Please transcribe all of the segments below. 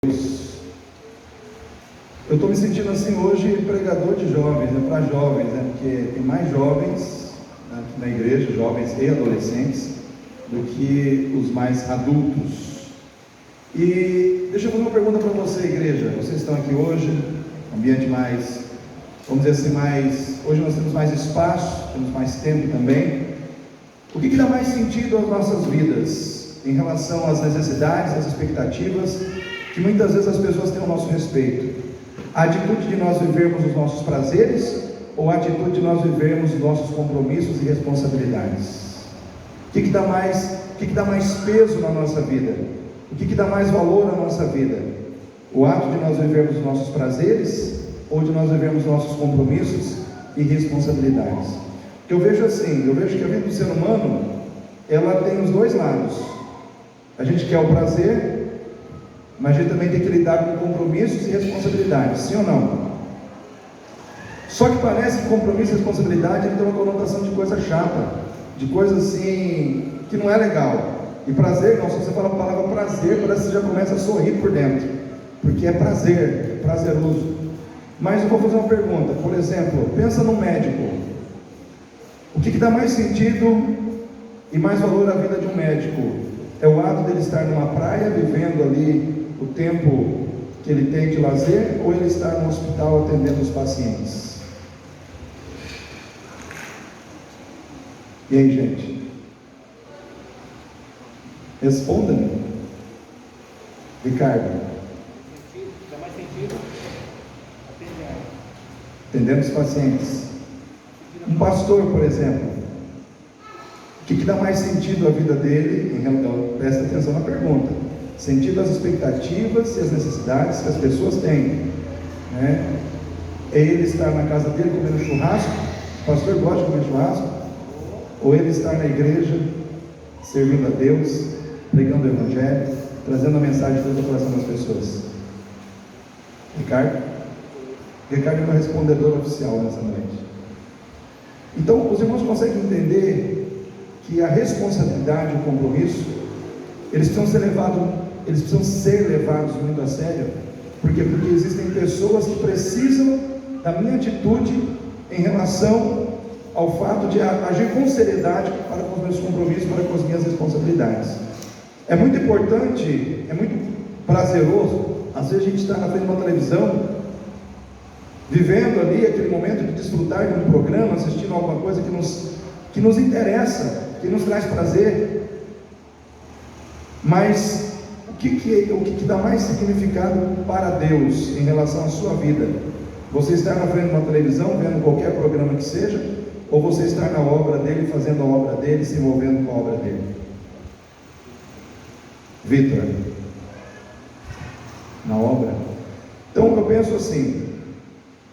Eu estou me sentindo assim hoje pregador de jovens, para jovens, porque tem mais jovens aqui na igreja, jovens e adolescentes, do que os mais adultos. E deixa eu fazer uma pergunta para você, igreja. Vocês estão aqui hoje, ambiente mais, vamos dizer assim, hoje nós temos mais espaço, temos mais tempo também. O que dá mais sentido às nossas vidas em relação às necessidades, às expectativas que muitas vezes as pessoas têm ao nosso respeito? A atitude de nós vivermos os nossos prazeres ou a atitude de nós vivermos os nossos compromissos e responsabilidades? O que dá mais peso na nossa vida? O que dá mais valor na nossa vida? O ato de nós vivermos os nossos prazeres ou de nós vivermos nossos compromissos e responsabilidades? Eu vejo que a vida do ser humano, ela tem os dois lados. A gente quer o prazer, mas a gente também tem que lidar com compromissos e responsabilidades, sim ou não? Só que parece que compromisso e responsabilidade tem uma conotação de coisa chata, de coisa assim, que não é legal. E prazer, não, se você fala a palavra prazer, parece que você já começa a sorrir por dentro, porque é prazer, é prazeroso. Mas eu vou fazer uma pergunta, por exemplo, pensa num médico. O que dá mais sentido e mais valor à vida de um médico? É o ato dele estar numa praia, vivendo ali o tempo que ele tem de lazer, ou ele estar no hospital atendendo os pacientes? E aí, gente? Responda-me. Ricardo. Dá mais sentido atendendo os pacientes. Um pastor, por exemplo, o que dá mais sentido à vida dele? Presta atenção na pergunta. Sentido às expectativas e às necessidades que as pessoas têm, né? É ele estar na casa dele comendo churrasco? O pastor gosta de comer churrasco? Ou ele estar na igreja, servindo a Deus, pregando o evangelho, trazendo a mensagem de Deus ao coração das pessoas? Ricardo é meu respondedor oficial nessa noite. Então, os irmãos conseguem entender que a responsabilidade e o compromisso, eles precisam ser levados muito a sério. Por quê? Porque existem pessoas que precisam da minha atitude em relação ao fato de agir com seriedade para com os meus compromissos, para com as minhas responsabilidades. É muito importante, é muito prazeroso, às vezes a gente está na frente de uma televisão, vivendo ali aquele momento de desfrutar de um programa, assistindo alguma coisa que nos interessa, que nos traz prazer. Mas o que dá mais significado para Deus em relação à sua vida? Você estar na frente de uma televisão, vendo qualquer programa que seja, ou você estar na obra dele, fazendo a obra dele, se envolvendo com a obra dele? Vitor, na obra? Então eu penso assim,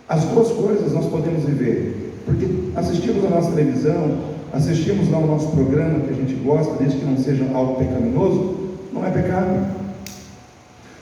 as duas coisas nós podemos viver, porque assistimos a nossa televisão, assistimos lá o nosso programa que a gente gosta, desde que não seja algo pecaminoso, não é pecado.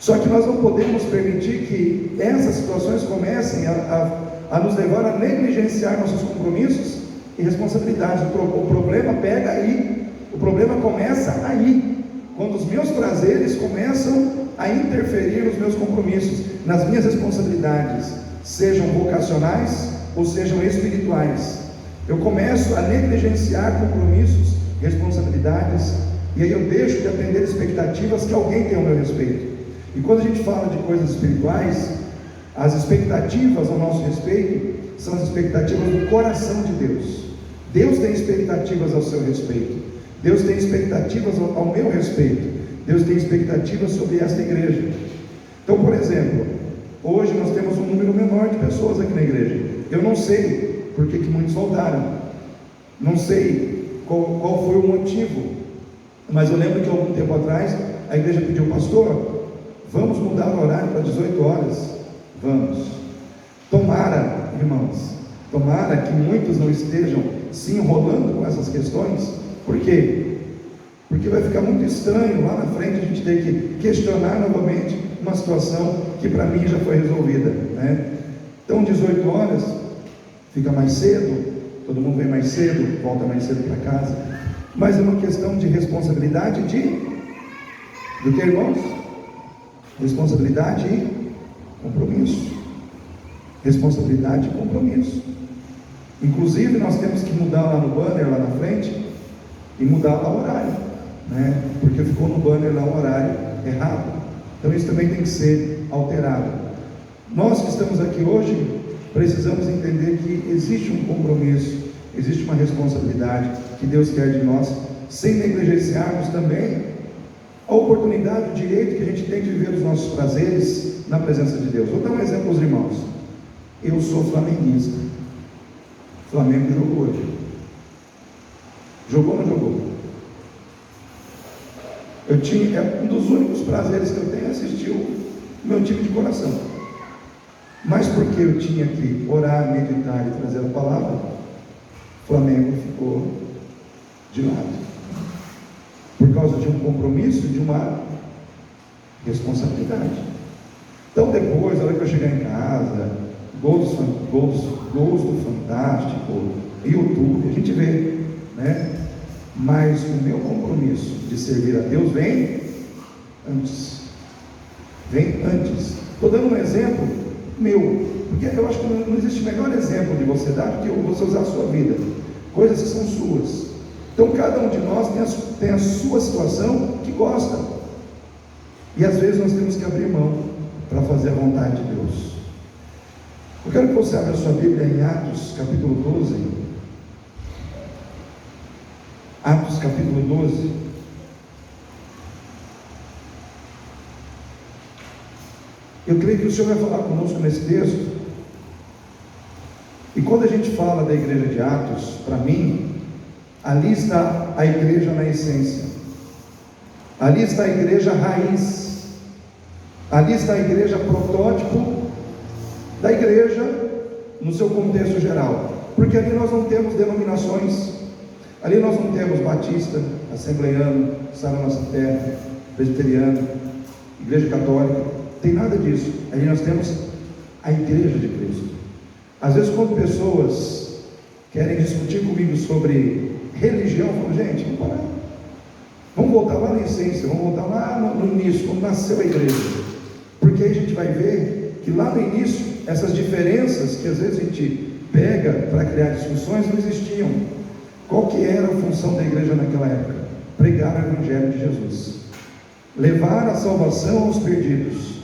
Só que nós não podemos permitir que essas situações comecem a nos levar a negligenciar nossos compromissos e responsabilidades. O problema pega aí, o problema começa aí, quando os meus prazeres começam a interferir nos meus compromissos, nas minhas responsabilidades, sejam vocacionais ou sejam espirituais. Eu começo a negligenciar compromissos, responsabilidades, e aí eu deixo de atender expectativas que alguém tem ao meu respeito. E quando a gente fala de coisas espirituais, as expectativas ao nosso respeito são as expectativas do coração de Deus. Deus tem expectativas ao seu respeito, Deus tem expectativas ao meu respeito, Deus tem expectativas sobre esta igreja. Então, por exemplo, hoje nós temos um número menor de pessoas aqui na igreja. Eu não sei por que muitos voltaram, não sei qual foi o motivo, mas eu lembro que algum tempo atrás a igreja pediu: pastor, vamos mudar o horário para 18 horas. Vamos. Tomara, irmãos, tomara que muitos não estejam se enrolando com essas questões. Por quê? Porque vai ficar muito estranho lá na frente a gente ter que questionar novamente uma situação que para mim já foi resolvida, né? Então 18 horas, fica mais cedo, todo mundo vem mais cedo, volta mais cedo para casa, mas é uma questão de responsabilidade do que, irmãos? Responsabilidade e compromisso. Responsabilidade e compromisso. Inclusive, nós temos que mudar lá no banner, lá na frente, e mudar lá o horário, né? Porque ficou no banner lá o horário errado. Então, isso também tem que ser alterado. Nós que estamos aqui hoje, precisamos entender que existe um compromisso, existe uma responsabilidade que Deus quer de nós, sem negligenciarmos também a oportunidade, o direito que a gente tem de viver os nossos prazeres na presença de Deus. Vou dar um exemplo aos irmãos. Eu sou flamenguista. O Flamengo jogou hoje. Jogou ou não jogou? É um dos únicos prazeres que eu tenho assistir o meu time de coração. Mas porque eu tinha que orar, meditar e trazer a palavra, o Flamengo ficou de lado. Por causa de um compromisso, de uma responsabilidade. Então depois, na hora que eu chegar em casa, gols do Fantástico, YouTube, a gente vê, né? Mas o meu compromisso de servir a Deus vem antes. Vem antes. Estou dando um exemplo meu, porque eu acho que não existe melhor exemplo de você dar do que você usar a sua vida. Coisas que são suas. Então cada um de nós tem a sua situação que gosta. E às vezes nós temos que abrir mão para fazer a vontade de Deus. Eu quero que você abra a sua Bíblia em Atos capítulo 12. Atos capítulo 12. Eu creio que o Senhor vai falar conosco nesse texto. E quando a gente fala da igreja de Atos, para mim, ali está a igreja na essência. Ali está a igreja raiz. Ali está a igreja protótipo da igreja no seu contexto geral. Porque ali nós não temos denominações. Ali nós não temos batista, assembleiano, Sara Nossa Terra, presbiteriano, igreja católica. Tem nada disso. Ali nós temos a igreja de Cristo. Às vezes quando pessoas querem discutir comigo sobre religião, eu falo, gente, vamos parar. Vamos voltar lá na essência, vamos voltar lá no início, quando nasceu a igreja. Porque aí a gente vai ver que lá no início, essas diferenças que às vezes a gente pega para criar discussões não existiam. Qual que era a função da igreja naquela época? Pregar o Evangelho de Jesus, levar a salvação aos perdidos.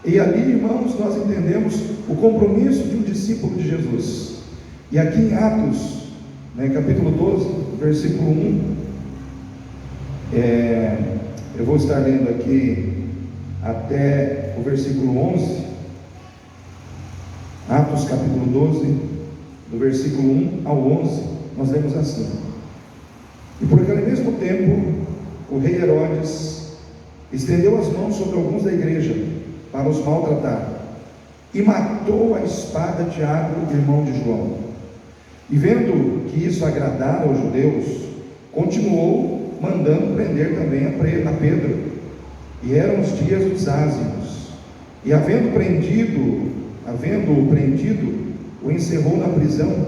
E ali, irmãos, nós entendemos o compromisso de um discípulo de Jesus. E aqui em Atos, capítulo 12, versículo 1, eu vou estar lendo aqui até o versículo 11. Atos capítulo 12, do versículo 1 ao 11, nós lemos assim: E por aquele mesmo tempo, o rei Herodes estendeu as mãos sobre alguns da igreja para os maltratar, e matou a espada Tiago, irmão de João. E vendo que isso agradara aos judeus, continuou mandando prender também a Pedro. E eram os dias dos ázimos. E havendo-o prendido, o encerrou na prisão,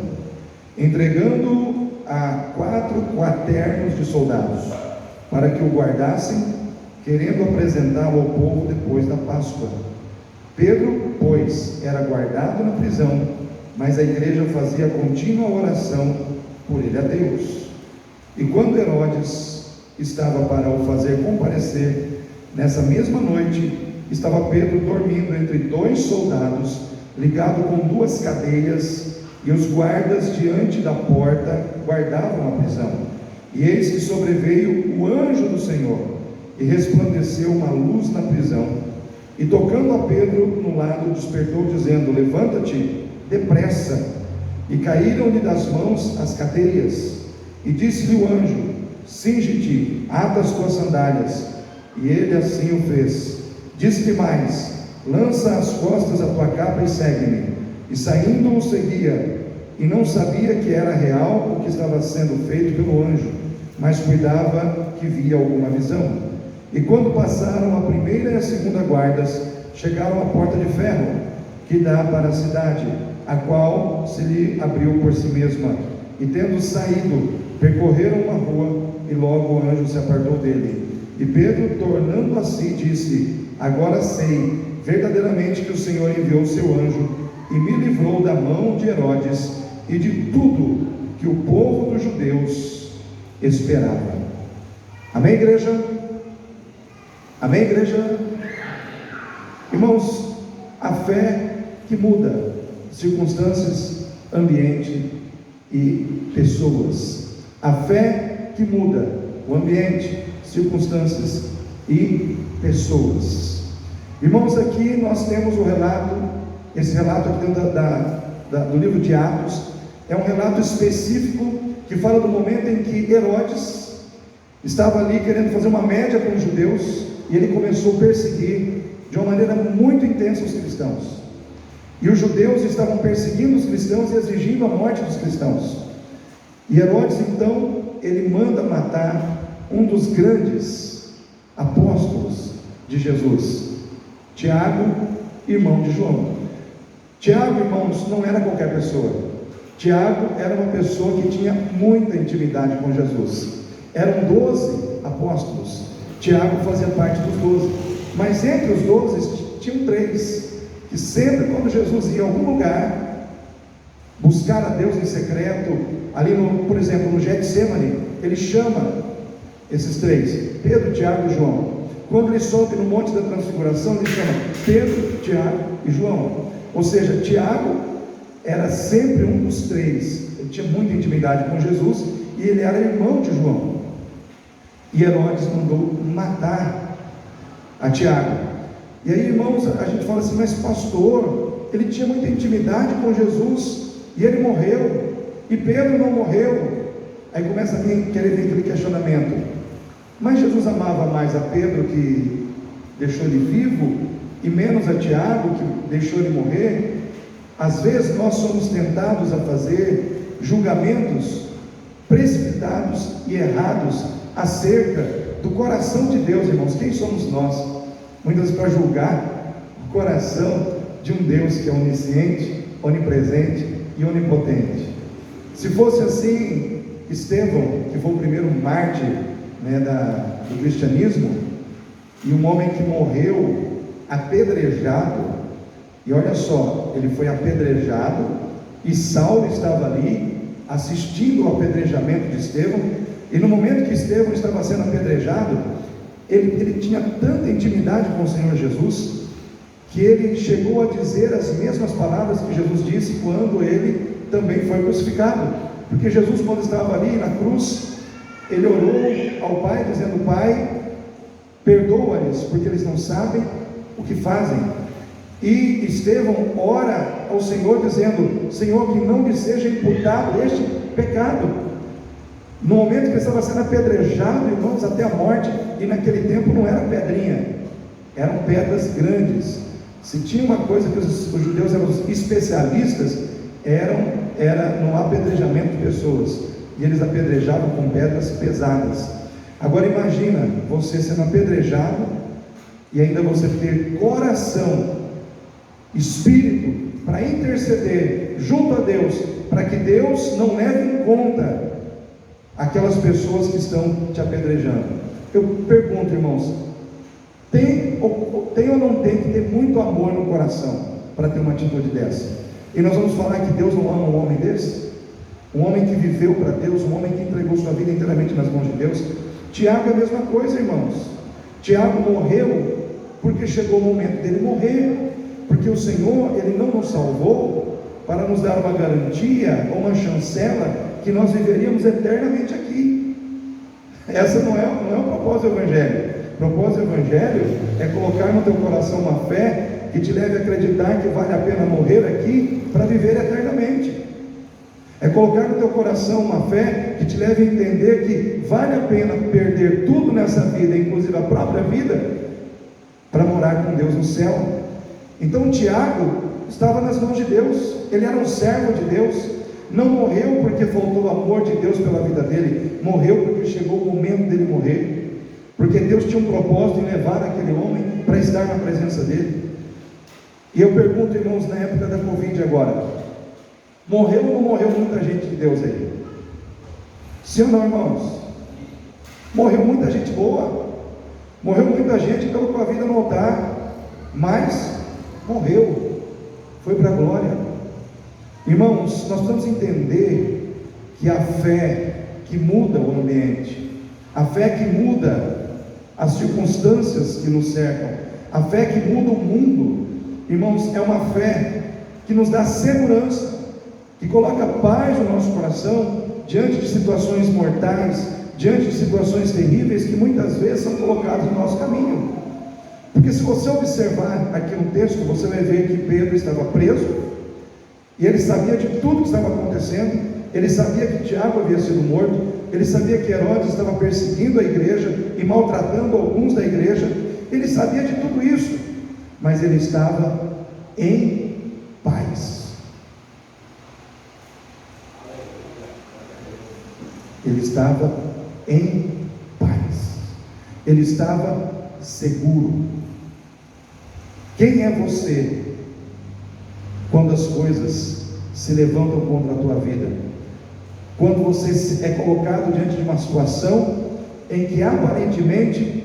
entregando-o a 4 quaternos de soldados, para que o guardassem, querendo apresentá-lo ao povo depois da Páscoa. Pedro, pois, era guardado na prisão, mas a igreja fazia contínua oração por ele a Deus. E quando Herodes estava para o fazer comparecer, nessa mesma noite, estava Pedro dormindo entre 2 soldados, ligado com 2 cadeias, e os guardas diante da porta guardavam a prisão. E eis que sobreveio o anjo do Senhor, e resplandeceu uma luz na prisão, e tocando a Pedro no lado, despertou, dizendo: Levanta-te depressa. E caíram-lhe das mãos as cadeias. E disse-lhe o anjo: Cinge-te, ata as tuas sandálias. E ele assim o fez. Disse-lhe mais: Lança às costas a tua capa e segue-me. E saindo o seguia, e não sabia que era real o que estava sendo feito pelo anjo, mas cuidava que via alguma visão. E quando passaram a primeira e a segunda guardas, chegaram à porta de ferro, que dá para a cidade, a qual se lhe abriu por si mesma. E tendo saído, percorreram uma rua, e logo o anjo se apartou dele. E Pedro, tornando a si, disse: agora sei verdadeiramente que o Senhor enviou o seu anjo e me livrou da mão de Herodes e de tudo que o povo dos judeus esperava. Amém, igreja? Amém, igreja? Irmãos, a fé que muda circunstâncias, ambiente e pessoas. A fé que muda o ambiente, circunstâncias e pessoas. Irmãos, aqui nós temos o relato, esse relato aqui dentro do livro de Atos, é um relato específico que fala do momento em que Herodes estava ali querendo fazer uma média com os judeus, e ele começou a perseguir de uma maneira muito intensa os cristãos. E os judeus estavam perseguindo os cristãos e exigindo a morte dos cristãos. E Herodes, então, ele manda matar um dos grandes apóstolos de Jesus, Tiago, irmão de João. Tiago, irmãos, não era qualquer pessoa. Tiago era uma pessoa que tinha muita intimidade com Jesus. Eram 12 apóstolos. Tiago fazia parte dos 12. Mas entre os 12 tinham 3 que sempre, quando Jesus ia a algum lugar buscar a Deus em secreto, ali por exemplo no Getsemane, ele chama esses 3, Pedro, Tiago e João. Quando ele sobe no Monte da Transfiguração, ele chama Pedro, Tiago e João. Ou seja, Tiago era sempre um dos 3. Ele tinha muita intimidade com Jesus e ele era irmão de João. E Herodes mandou matar a Tiago. E aí, irmãos, a gente fala assim: mas pastor, ele tinha muita intimidade com Jesus e ele morreu, e Pedro não morreu. Aí começa a querer vir aquele questionamento: mas Jesus amava mais a Pedro, que deixou ele vivo, e menos a Tiago, que deixou ele morrer? Às vezes nós somos tentados a fazer julgamentos precipitados e errados acerca do coração de Deus, irmãos. Quem somos nós, muitas vezes, para julgar o coração de um Deus que é onisciente, onipresente e onipotente? Se fosse assim, Estevão, que foi o primeiro mártir, do cristianismo, e um homem que morreu apedrejado, e olha só, ele foi apedrejado, e Saulo estava ali assistindo ao apedrejamento de Estevão, e no momento que Estevão estava sendo apedrejado, ele tinha tanta intimidade com o Senhor Jesus, que ele chegou a dizer as mesmas palavras que Jesus disse quando ele também foi crucificado. Porque Jesus, quando estava ali na cruz, ele orou ao Pai, dizendo: Pai, perdoa-lhes, porque eles não sabem o que fazem. E Estevão ora ao Senhor, dizendo: Senhor, que não lhe seja imputado este pecado. No momento que ele estava sendo apedrejado, irmãos, até a morte, e naquele tempo não era pedrinha, eram pedras grandes. Se tinha uma coisa que os judeus eram especialistas, era no apedrejamento de pessoas, e eles apedrejavam com pedras pesadas. Agora imagina você sendo apedrejado e ainda você ter coração, espírito para interceder junto a Deus, para que Deus não leve em conta aquelas pessoas que estão te apedrejando. Eu pergunto, irmãos, tem ou não tem que ter muito amor no coração para ter uma atitude dessa? E nós vamos falar que Deus não ama um homem desse? Um homem que viveu para Deus, um homem que entregou sua vida inteiramente nas mãos de Deus. Tiago é a mesma coisa, irmãos. Tiago morreu porque chegou o momento dele morrer, porque o Senhor, Ele não nos salvou para nos dar uma garantia ou uma chancela que nós viveríamos eternamente aqui. Essa não é o propósito do Evangelho. O propósito do Evangelho é colocar no teu coração uma fé que te leve a acreditar que vale a pena morrer aqui para viver eternamente. É colocar no teu coração uma fé que te leve a entender que vale a pena perder tudo nessa vida, inclusive a própria vida, para morar com Deus no céu. Então Tiago estava nas mãos de Deus, ele era um servo de Deus. Não morreu porque faltou o amor de Deus pela vida dele, morreu porque chegou o momento dele morrer, porque Deus tinha um propósito em levar aquele homem para estar na presença dele. E eu pergunto, irmãos, na época da Covid agora, morreu ou não morreu muita gente de Deus aí? Sim ou não, irmãos? Morreu muita gente boa. Morreu muita gente que colocou a vida no altar, mas morreu, foi para a glória. Irmãos, nós precisamos entender que a fé que muda o ambiente, a fé que muda as circunstâncias que nos cercam, a fé que muda o mundo, irmãos, é uma fé que nos dá segurança, que coloca paz no nosso coração diante de situações mortais, diante de situações terríveis que muitas vezes são colocadas no nosso caminho. Porque se você observar aqui no texto, você vai ver que Pedro estava preso, e ele sabia de tudo que estava acontecendo, ele sabia que Tiago havia sido morto, ele sabia que Herodes estava perseguindo a igreja e maltratando alguns da igreja, ele sabia de tudo isso, mas ele estava em paz. Ele estava em paz, ele estava seguro. Quem é você quando as coisas se levantam contra a tua vida? Quando você é colocado diante de uma situação em que aparentemente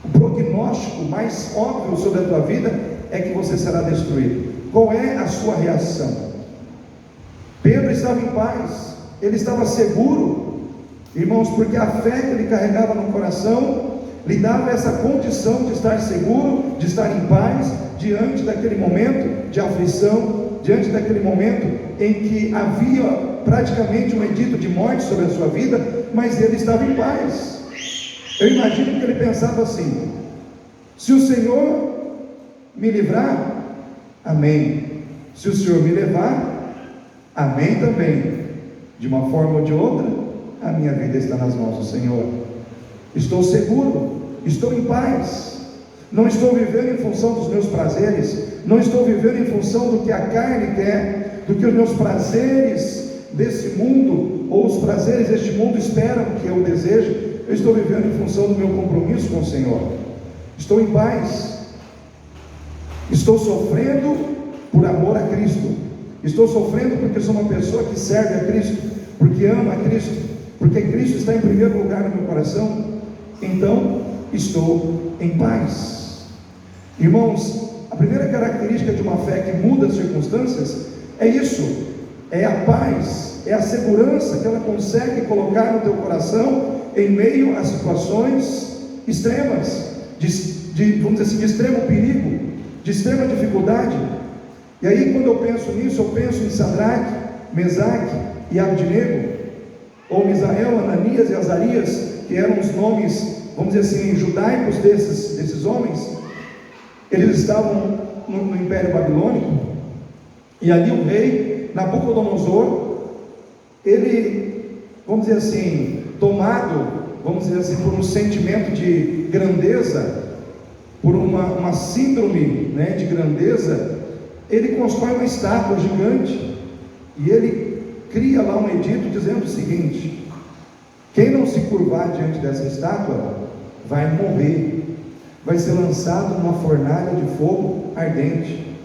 o prognóstico mais óbvio sobre a tua vida é que você será destruído. Qual é a sua reação? Pedro estava em paz, ele estava seguro, irmãos, porque a fé que ele carregava no coração lhe dava essa condição de estar seguro, de estar em paz, diante daquele momento de aflição, diante daquele momento em que havia praticamente um edito de morte sobre a sua vida, mas ele estava em paz. Eu imagino que ele pensava assim: se o Senhor me livrar, amém. Se o Senhor me levar, amém também. De uma forma ou de outra, a minha vida está nas mãos do Senhor. Estou seguro, estou em paz. Não estou vivendo em função dos meus prazeres, não estou vivendo em função do que a carne quer, do que os meus prazeres desse mundo, ou os prazeres deste mundo esperam que eu deseje. Eu estou vivendo em função do meu compromisso com o Senhor. Estou em paz. Estou sofrendo por amor a Cristo. Estou sofrendo porque sou uma pessoa que serve a Cristo, porque ama a Cristo, porque Cristo está em primeiro lugar no meu coração. Então estou em paz. Irmãos, a primeira característica de uma fé que muda as circunstâncias é isso, é a paz, é a segurança que ela consegue colocar no teu coração em meio a situações extremas, vamos dizer assim, de extremo perigo, de extrema dificuldade. E aí, quando eu penso nisso, eu penso em Sadraque, Mesaque e Abdinego, ou Misael, Ananias e Azarias, que eram os nomes, vamos dizer assim, judaicos desses homens. Eles estavam no Império Babilônico, e ali o rei Nabucodonosor, ele, vamos dizer assim, tomado, vamos dizer assim, por um sentimento de grandeza, por uma síndrome, né, de grandeza, ele constrói uma estátua gigante, e ele cria lá um edito dizendo o seguinte: quem não se curvar diante dessa estátua vai morrer, vai ser lançado numa fornalha de fogo ardente.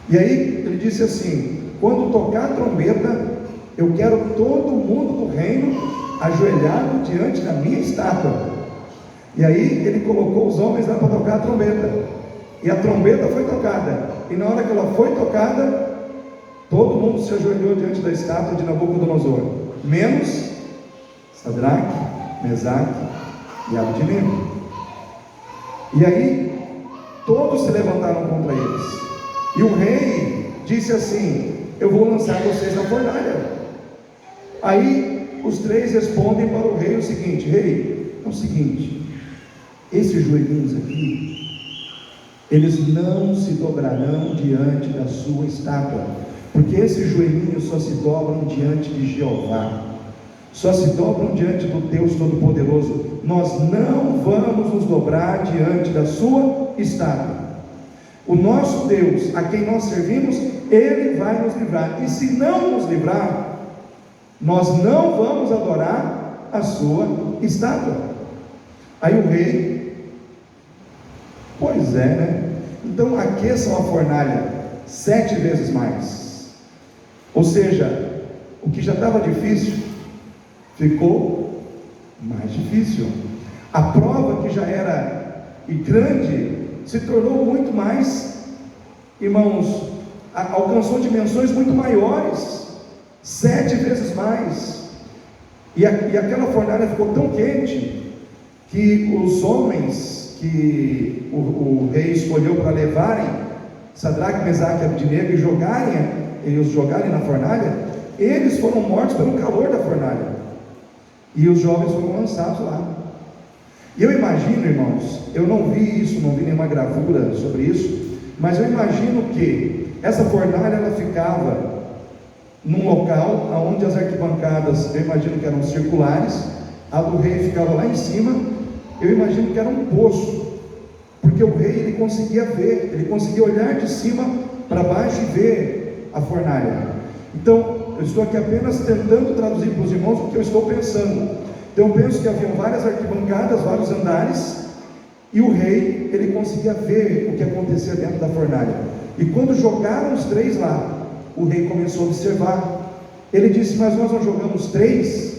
E aí ele disse assim: quando tocar a trombeta, eu quero todo mundo do reino ajoelhado diante da minha estátua. E aí ele colocou os homens lá para tocar a trombeta, e a trombeta foi tocada, e na hora que ela foi tocada, todo mundo se ajoelhou diante da estátua de Nabucodonosor, menos Sadraque, Mesaque e Abdinego. E aí todos se levantaram contra eles, e o rei disse assim: eu vou lançar vocês na fornalha. Aí os três respondem para o rei o seguinte: rei, é o seguinte, esses joelhinhos aqui, eles não se dobrarão diante da sua estátua, porque esses joelhinhos só se dobram diante de Jeová, só se dobram diante do Deus Todo-Poderoso. Nós não vamos nos dobrar diante da sua estátua. O nosso Deus, a quem nós servimos, Ele vai nos livrar, e se não nos livrar, nós não vamos adorar a sua estátua. Aí o rei: pois é, né? Então aqueçam a fornalha 7 vezes mais. Ou seja, o que já estava difícil ficou mais difícil. A prova que já era grande se tornou muito mais, irmãos, alcançou dimensões muito maiores, 7 vezes mais. E aquela fornalha ficou tão quente que os homens que o rei escolheu para levarem Sadraque, Mesaque e Abdenego e os jogarem na fornalha, eles foram mortos pelo calor da fornalha, e os jovens foram lançados lá. E eu imagino, irmãos, eu não vi isso, não vi nenhuma gravura sobre isso, mas eu imagino que essa fornalha ela ficava num local onde as arquibancadas, eu imagino que eram circulares, a do rei ficava lá em cima. Eu imagino que era um poço, porque o rei ele conseguia ver, ele conseguia olhar de cima para baixo e ver a fornalha. Então, eu estou aqui apenas tentando traduzir para os irmãos o que eu estou pensando. Então, eu penso que haviam várias arquibancadas, vários andares, e o rei ele conseguia ver o que acontecia dentro da fornalha. E quando jogaram os 3 lá, o rei começou a observar. Ele disse: mas nós não jogamos 3?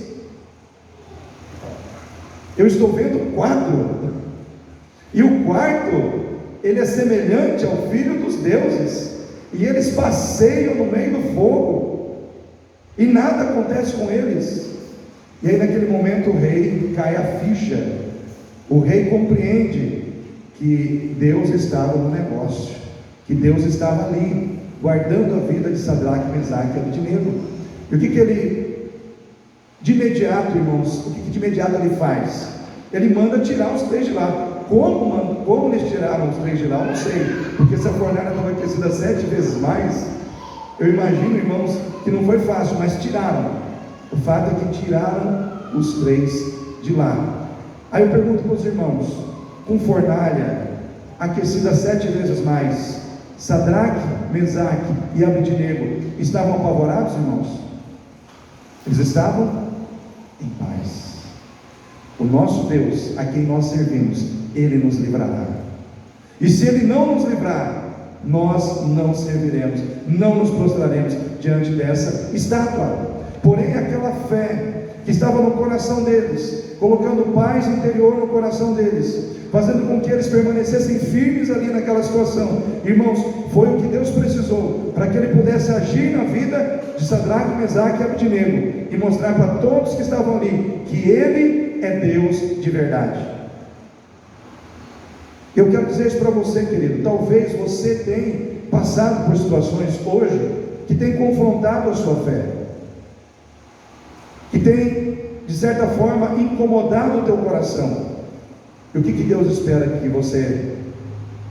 Eu estou vendo 4, e o quarto, ele é semelhante ao filho dos deuses, e eles passeiam no meio do fogo, e nada acontece com eles. E aí naquele momento o rei cai a ficha, o rei compreende que Deus estava no negócio, que Deus estava ali, guardando a vida de Sadraque, Mesaque e Abdenego. E o que ele, de imediato, irmãos, o que de imediato ele faz? Ele manda tirar os 3 de lá. Como eles tiraram os 3 de lá, eu não sei, porque se a fornalha estava aquecida 7 vezes mais, eu imagino, irmãos, que não foi fácil, mas tiraram. O fato é que tiraram os 3 de lá. Aí eu pergunto para os irmãos: com fornalha aquecida 7 vezes mais, Sadraque, Mesaque e Abdenego estavam apavorados, irmãos? Eles estavam em paz. O nosso Deus, a quem nós servimos, Ele nos livrará. E se Ele não nos livrar, nós não serviremos, não nos prostraremos diante dessa estátua. Porém, aquela fé que estava no coração deles, colocando paz interior no coração deles, fazendo com que eles permanecessem firmes ali naquela situação, irmãos, foi o que Deus precisou para que Ele pudesse agir na vida de Sadraque, Mesaque e Abdenego, e mostrar para todos que estavam ali que Ele é Deus de verdade. Eu quero dizer isso para você, querido. Talvez você tenha passado por situações hoje que tem confrontado a sua fé, que tem, de certa forma, incomodado o teu coração. E o que Deus espera que você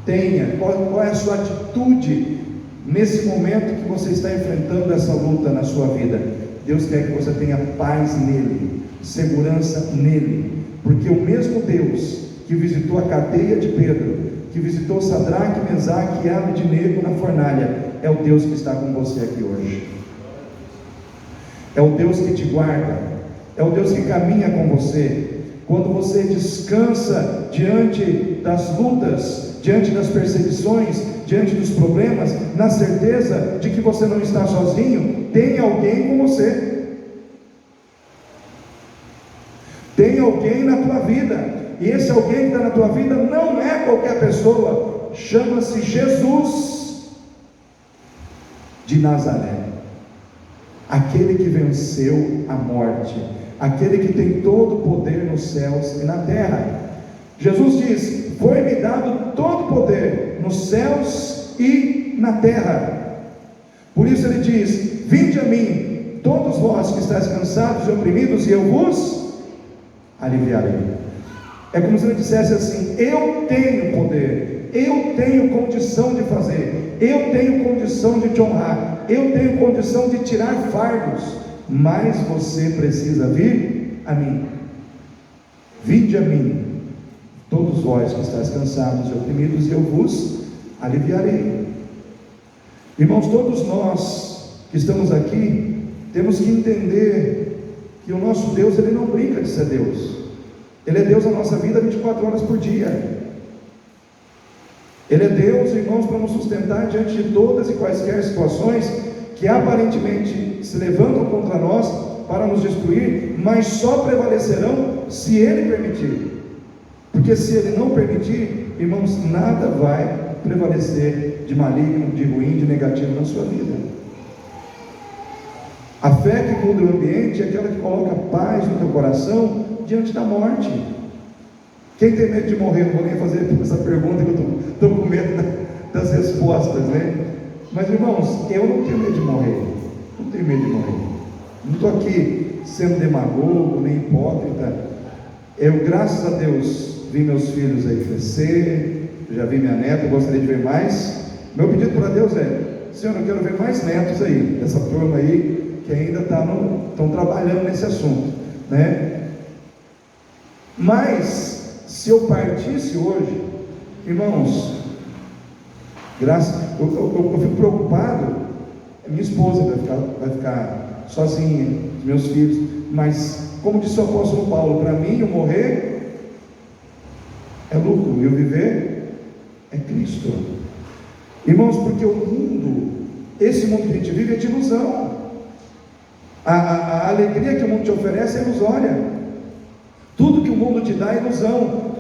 tenha? Qual é a sua atitude nesse momento que você está enfrentando essa luta na sua vida? Deus quer que você tenha paz nele, segurança nele, porque o mesmo Deus que visitou a cadeia de Pedro, que visitou Sadraque, Mesaque e Abdenego na fornalha, é o Deus que está com você aqui hoje. É o Deus que te guarda, é o Deus que caminha com você. Quando você descansa diante das lutas, diante das perseguições, diante dos problemas, na certeza de que você não está sozinho, tem alguém com você, tem alguém na tua vida, e esse alguém que está na tua vida não é qualquer pessoa, chama-se Jesus de Nazaré, aquele que venceu a morte, aquele que tem todo o poder nos céus e na terra. Jesus diz: foi-me dado todo o poder nos céus e na terra. Por isso ele diz: vinde a mim, todos vós que estáis cansados e oprimidos, e eu vos aliviarei. É como se ele dissesse assim: eu tenho poder, eu tenho condição de fazer, eu tenho condição de te honrar, eu tenho condição de tirar fardos, mas você precisa vir a mim. Vinde a mim, todos vós que estáis cansados e oprimidos, e eu vos aliviarei. Irmãos, todos nós que estamos aqui temos que entender que o nosso Deus, Ele não brinca de ser Deus. Ele é Deus na nossa vida 24 horas por dia. Ele é Deus, irmãos, para nos sustentar diante de todas e quaisquer situações que aparentemente se levantam contra nós para nos destruir, mas só prevalecerão se Ele permitir. Porque se Ele não permitir, irmãos, nada vai prevalecer de maligno, de ruim, de negativo na sua vida. A fé que muda o ambiente é aquela que coloca paz no teu coração diante da morte. Quem tem medo de morrer? Não vou nem fazer essa pergunta, que eu estou com medo das respostas, né? Mas, irmãos, eu não tenho medo de morrer. Não tenho medo de morrer. Não estou aqui sendo demagogo, nem hipócrita. Eu, graças a Deus, vi meus filhos aí crescer, já vi minha neta, eu gostaria de ver mais. Meu pedido para Deus é: Senhor, eu quero ver mais netos aí, dessa turma aí, que ainda estão trabalhando nesse assunto, né? Mas, se eu partisse hoje, irmãos, eu fico preocupado. Minha esposa vai ficar sozinha, os meus filhos, mas como disse o apóstolo Paulo, para mim o morrer é lucro e o viver é Cristo. Irmãos, porque o mundo, esse mundo que a gente vive é de ilusão. A alegria que o mundo te oferece é ilusória. Tudo que o mundo te dá é ilusão.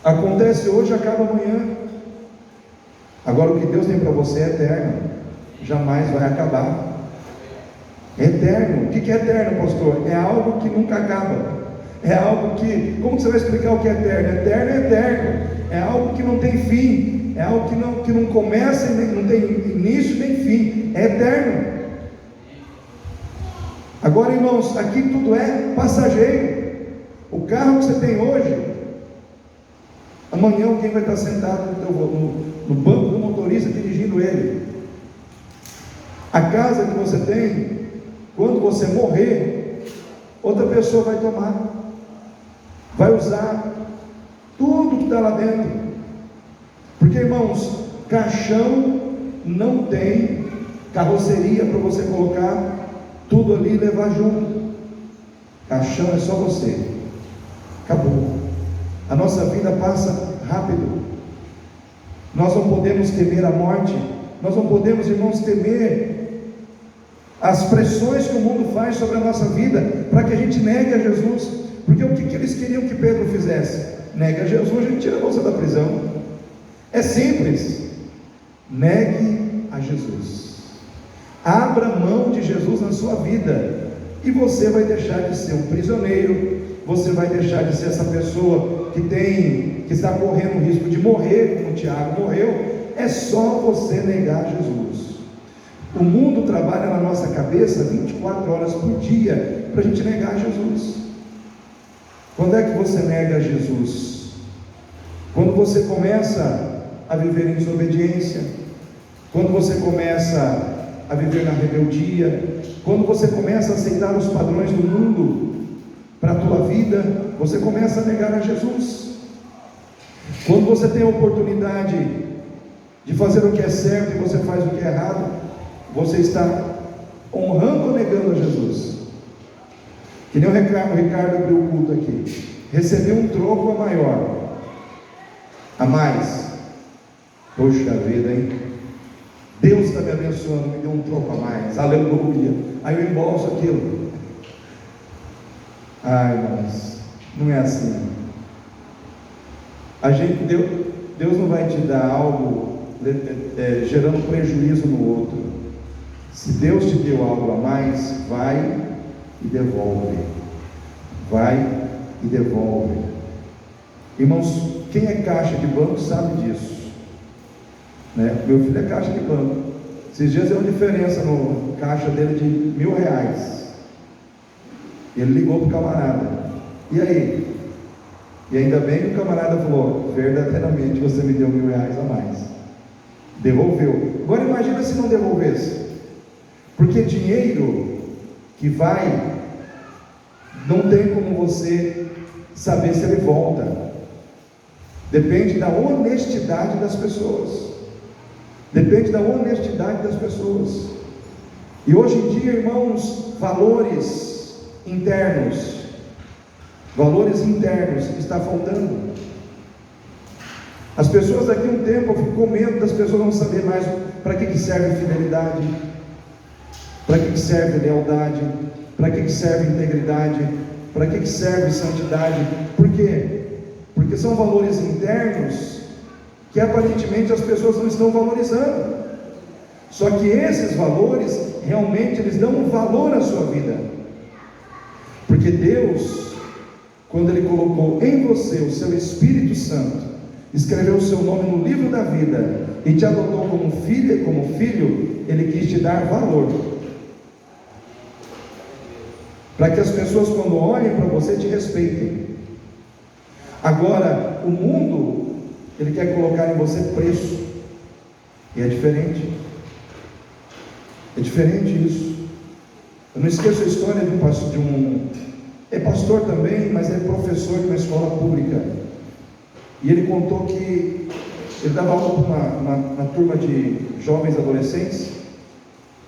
Acontece hoje, acaba amanhã. Agora o que Deus tem para você é eterno, jamais vai acabar. É eterno. O que é eterno, pastor? É algo que nunca acaba. É algo que, como você vai explicar o que é eterno? Eterno é eterno. É algo que não tem fim. É algo que não começa, não tem início nem fim. É eterno. Agora, irmãos, aqui tudo é passageiro. O carro que você tem hoje, amanhã alguém vai estar sentado no banco do motorista dirigindo ele. A casa que você tem, quando você morrer, outra pessoa vai tomar, vai usar tudo que está lá dentro. Porque, irmãos, caixão não tem carroceria para você colocar tudo ali e levar junto. Caixão é só você. Acabou. A nossa vida passa rápido. Nós não podemos temer a morte. Nós não podemos, irmãos, temer as pressões que o mundo faz sobre a nossa vida, para que a gente negue a Jesus. Porque o que eles queriam que Pedro fizesse? Negue a Jesus, a gente tira você da prisão. É simples. Negue a Jesus. Abra mão de Jesus na sua vida, e você vai deixar de ser um prisioneiro. Você vai deixar de ser essa pessoa que está correndo o risco de morrer, como Tiago morreu. É só você negar Jesus. O mundo trabalha na nossa cabeça 24 horas por dia para a gente negar Jesus. Quando é que você nega Jesus? Quando você começa a viver em desobediência, quando você começa a viver na rebeldia, quando você começa a aceitar os padrões do mundo para a tua vida, você começa a negar a Jesus. Quando você tem a oportunidade de fazer o que é certo e você faz o que é errado, você está honrando ou negando a Jesus? Que nem o Ricardo abriu o culto aqui, recebeu um troco a maior, a mais. Poxa vida, hein? Deus está me abençoando, me deu um troco a mais, aleluia. Aí eu embolso aquilo. Ai, irmãos, não é assim. Deus não vai te dar algo gerando prejuízo no outro. Se Deus te deu algo a mais, vai e devolve. Vai e devolve. Irmãos, quem é caixa de banco sabe disso, né? Meu filho é caixa de banco. Esses dias deu uma diferença no caixa dele de R$1.000. Ele ligou para o camarada: e aí? E ainda bem que o camarada falou: verdadeiramente você me deu R$1.000 a mais. Devolveu. Agora imagina se não devolvesse. Porque dinheiro que vai, não tem como você saber se ele volta. Depende da honestidade das pessoas. Depende da honestidade das pessoas. E hoje em dia, irmãos, valores internos está faltando. As pessoas daqui a um tempo, eu fico com medo das pessoas não saber mais para que serve fidelidade, para que serve lealdade, para que serve integridade, para que serve santidade. Por quê? porque são valores internos que aparentemente as pessoas não estão valorizando. Só que esses valores realmente eles dão um valor à sua vida, porque Deus, quando Ele colocou em você o seu Espírito Santo, escreveu o seu nome no livro da vida e te adotou como filha e como filho, Ele quis te dar valor, para que as pessoas, quando olhem para você, te respeitem. Agora, o mundo, ele quer colocar em você preço, e é diferente. É diferente isso. Eu não esqueço a história de é pastor também, mas é professor de uma escola pública. E ele contou que ele dava aula para uma turma de jovens adolescentes,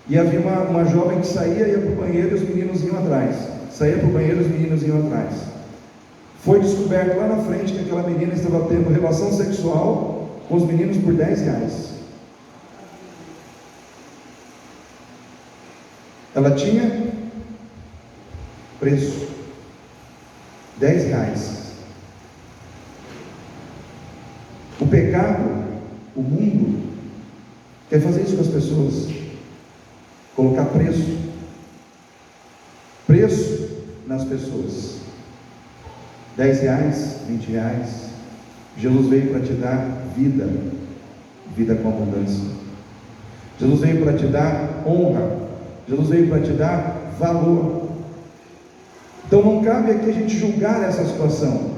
e havia uma jovem que saía, ia para o banheiro e os meninos iam atrás. Saía para o banheiro e os meninos iam atrás. Foi descoberto lá na frente que aquela menina estava tendo relação sexual com os meninos por R$10. Ela tinha preço, R$10. O pecado, o mundo, quer fazer isso com as pessoas, colocar preço nas pessoas. R$10, R$20. Jesus veio para te dar vida, vida com abundância. Jesus veio para te dar honra. Jesus veio para te dar valor. Então não cabe aqui a gente julgar essa situação.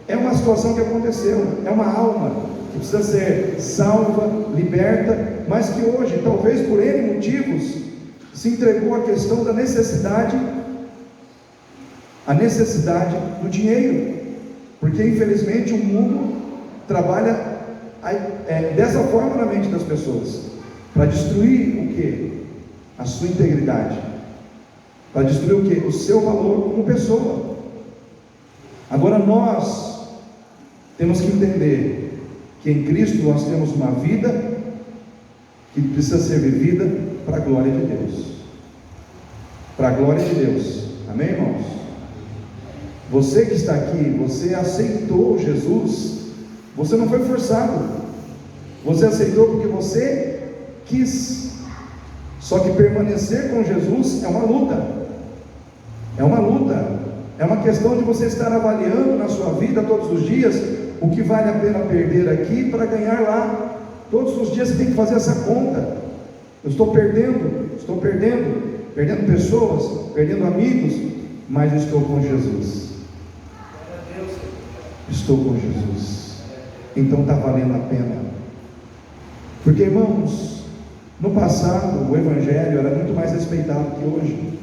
É uma situação que aconteceu, é uma alma que precisa ser salva, liberta, mas que hoje, talvez por N motivos, se entregou à questão da necessidade, a necessidade do dinheiro, porque infelizmente o mundo trabalha dessa forma na mente das pessoas, para destruir o que? A sua integridade, para destruir o que? O seu valor como pessoa. Agora nós temos que entender que em Cristo nós temos uma vida que precisa ser vivida para a glória de Deus, para a glória de Deus. Amém, irmãos? Você que está aqui, você aceitou Jesus, você não foi forçado, você aceitou porque você quis. Só que permanecer com Jesus é uma luta, é uma questão de você estar avaliando na sua vida todos os dias o que vale a pena perder aqui para ganhar lá. Todos os dias você tem que fazer essa conta. Eu estou perdendo pessoas, perdendo amigos, mas eu estou com Jesus. Estou com Jesus, então está valendo a pena, porque irmãos, no passado o Evangelho era muito mais respeitado que hoje,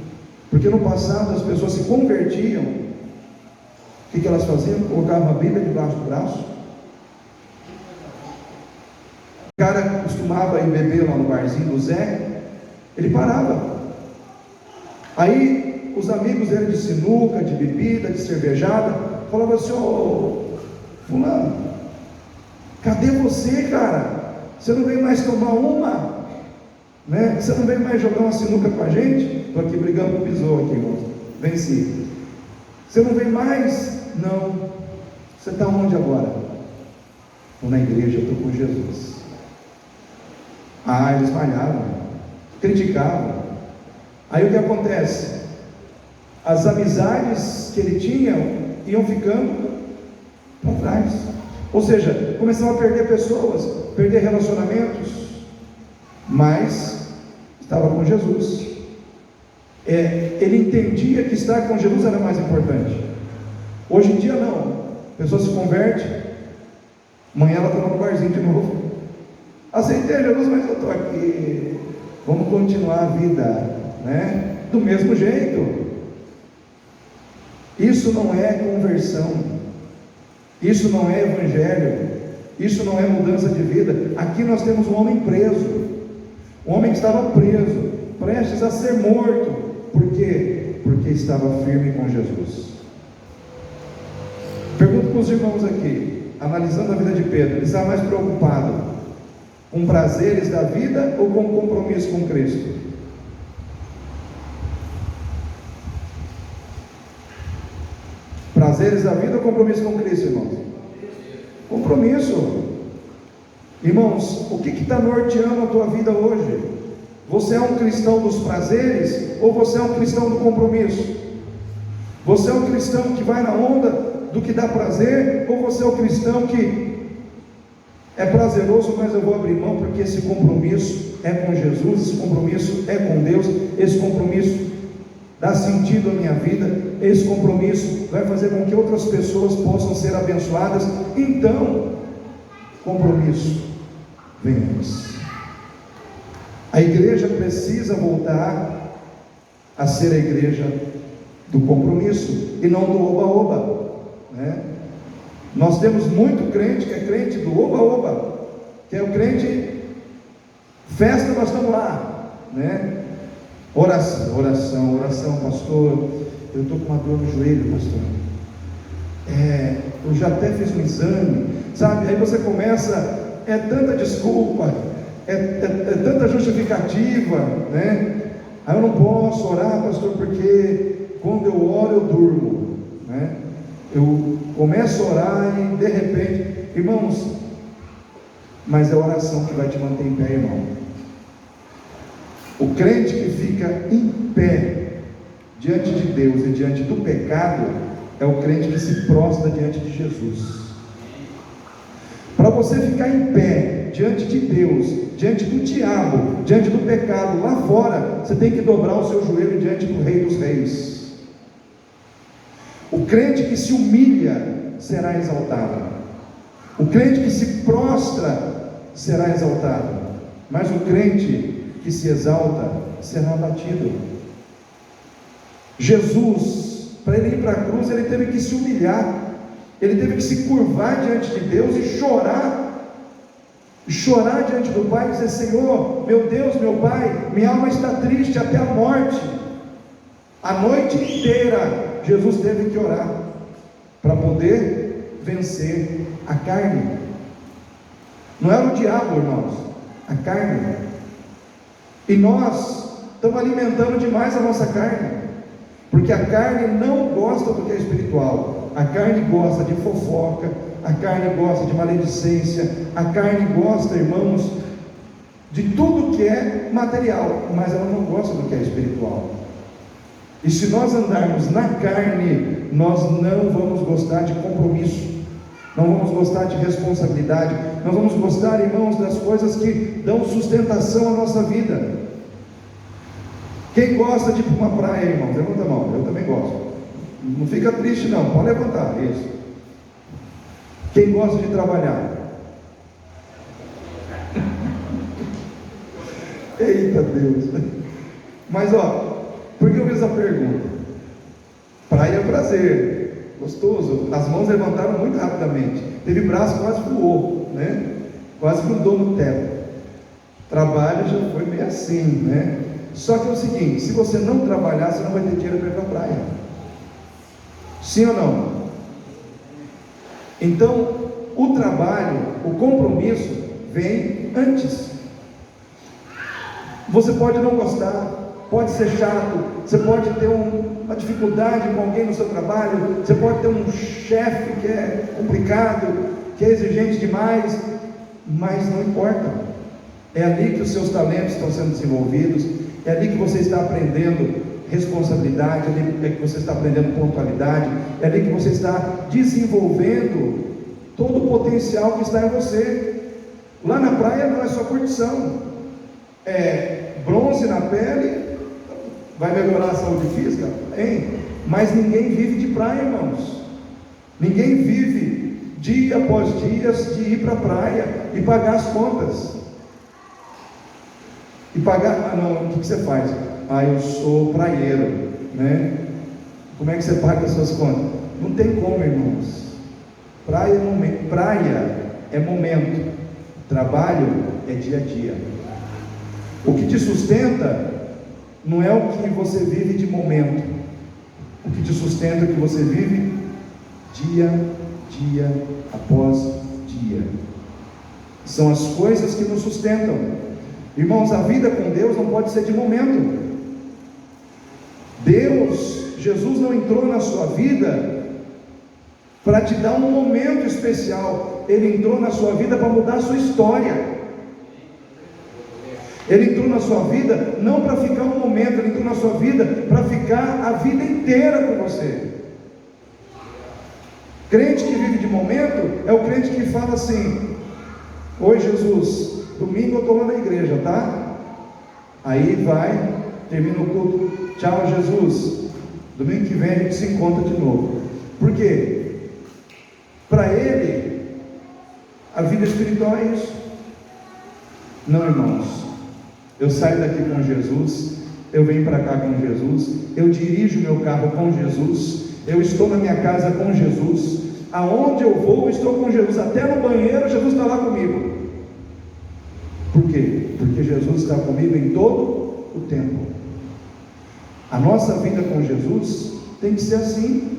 porque no passado as pessoas se convertiam, o que elas faziam? Colocavam a Bíblia debaixo do braço. O cara costumava ir beber lá no barzinho do Zé, ele parava, aí os amigos dele de sinuca, de bebida, de cervejada, falava assim: ô fulano, cadê você, cara? Você não veio mais tomar uma? Né? Você não veio mais jogar uma sinuca com a gente? Estou aqui brigando com o Pisou aqui, irmãos. Venci. Você não vem mais? Não. Você está onde agora? Estou na igreja, estou com Jesus. Eles malhavam, criticavam. Aí o que acontece? As amizades que ele tinha iam ficando para trás, ou seja, começaram a perder pessoas, perder relacionamentos, mas estava com Jesus. Ele entendia que estar com Jesus era mais importante. Hoje em dia não, a pessoa se converte, amanhã ela está no barzinho de novo. Aceitei Jesus, mas eu estou aqui, vamos continuar a vida, né? Do mesmo jeito. Isso não é conversão, isso não é evangelho, isso não é mudança de vida. Aqui nós temos um homem preso, um homem que estava preso, prestes a ser morto. Por quê? Porque estava firme com Jesus. Pergunto para os irmãos aqui, analisando a vida de Pedro, ele estava mais preocupado com prazeres da vida ou com compromisso com Cristo? Prazeres da vida ou compromisso com Cristo, irmãos? compromisso. Irmãos, o que está norteando a tua vida hoje? Você é um cristão dos prazeres ou você é um cristão do compromisso? Você é um cristão que vai na onda do que dá prazer, ou você é um cristão que é prazeroso, mas eu vou abrir mão porque esse compromisso é com Jesus, esse compromisso é com Deus, esse compromisso dá sentido à minha vida, esse compromisso vai fazer com que outras pessoas possam ser abençoadas. Então, compromisso vem antes. A igreja precisa voltar a ser a igreja do compromisso e não do oba-oba, né? Nós temos muito crente que é crente do oba-oba, que é o crente festa, nós estamos lá, né? Oração, pastor, eu estou com uma dor no joelho, pastor, eu já até fiz um exame, sabe? Aí você começa, é tanta desculpa, é tanta justificativa, né? Aí eu não posso orar, pastor, porque quando eu oro eu durmo, né? Eu começo a orar e de repente, irmãos, mas é a oração que vai te manter em pé, irmão. O crente que fica em pé diante de Deus e diante do pecado é o crente que se prostra diante de Jesus. Para você ficar em pé diante de Deus, diante do diabo, diante do pecado lá fora, você tem que dobrar o seu joelho diante do Rei dos Reis. O crente que se humilha será exaltado. O crente que se prostra será exaltado. Mas o crente que se exalta será abatido. Jesus, para ele ir para a cruz, ele teve que se humilhar. Ele teve que se curvar diante de Deus e chorar diante do Pai e dizer: Senhor, meu Deus, meu Pai, minha alma está triste até a morte. A noite inteira Jesus teve que orar para poder vencer a carne. Não era o diabo, irmãos, a carne. E nós estamos alimentando demais a nossa carne, porque a carne não gosta do que é espiritual. A carne gosta de fofoca, a carne gosta de maledicência, a carne gosta, irmãos, de tudo que é material, mas ela não gosta do que é espiritual. E se nós andarmos na carne, nós não vamos gostar de compromisso, não vamos gostar de responsabilidade, nós vamos gostar, irmãos, das coisas que dão sustentação à nossa vida. Quem gosta de ir para uma praia, irmãos? Levanta a mão. Eu também gosto. Não fica triste não, pode levantar, isso. Quem gosta de trabalhar? Eita Deus. Mas por que eu fiz essa pergunta? Praia é prazer, gostoso. As mãos levantaram muito rapidamente. Teve braço, quase voou, né? Quase grudou no teto. Trabalho já foi meio assim, né? Só que é o seguinte: se você não trabalhar, você não vai ter dinheiro para ir para a praia. Sim ou não? Então, o trabalho, o compromisso vem antes. Você pode não gostar, pode ser chato, você pode ter uma dificuldade com alguém no seu trabalho, você pode ter um chefe que é complicado, que é exigente demais, mas não importa. É ali que os seus talentos estão sendo desenvolvidos, é ali que você está aprendendo responsabilidade, é ali que você está aprendendo pontualidade, é ali que você está desenvolvendo todo o potencial que está em você. Lá na praia não é só curtição, é bronze na pele, vai melhorar a saúde física, hein? Mas ninguém vive de praia, irmãos. Ninguém vive dia após dia de ir para a praia e pagar as contas. E pagar, o que você faz? Eu sou praieiro, né? Como é que você paga as suas contas? Não tem como, irmãos. Praia é momento, trabalho é dia a dia. O que te sustenta não é o que você vive de momento. O que te sustenta é o que você vive dia após dia. São as coisas que nos sustentam. Irmãos, a vida com Deus não pode ser de momento. Jesus não entrou na sua vida para te dar um momento especial. Ele entrou na sua vida para mudar a sua história. Ele entrou na sua vida não para ficar um momento, Ele entrou na sua vida para ficar a vida inteira com você. Crente que vive de momento é o crente que fala assim: oi Jesus, domingo eu estou lá na igreja, tá? Aí vai, termina o culto, tchau Jesus, domingo que vem a gente se encontra de novo. Por quê? Para ele, a vida espiritual é isso. Não, irmãos, eu saio daqui com Jesus, eu venho para cá com Jesus, eu dirijo meu carro com Jesus, eu estou na minha casa com Jesus, aonde eu vou, eu estou com Jesus, até no banheiro Jesus está lá comigo. Por quê? Porque Jesus está comigo em todo o tempo. A nossa vida com Jesus tem que ser assim.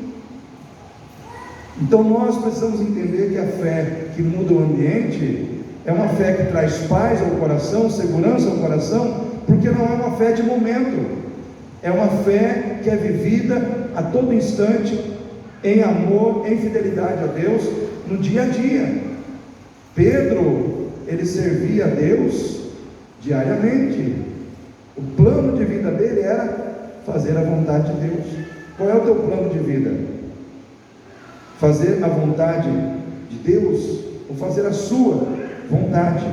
Então nós precisamos entender que a fé que muda o ambiente é uma fé que traz paz ao coração, segurança ao coração, porque não é uma fé de momento, é uma fé que é vivida a todo instante, em amor, em fidelidade a Deus, no dia a dia. Pedro, ele servia a Deus diariamente. O plano de vida dele era fazer a vontade de Deus. Qual é o teu plano de vida? Fazer a vontade de Deus ou fazer a sua vontade?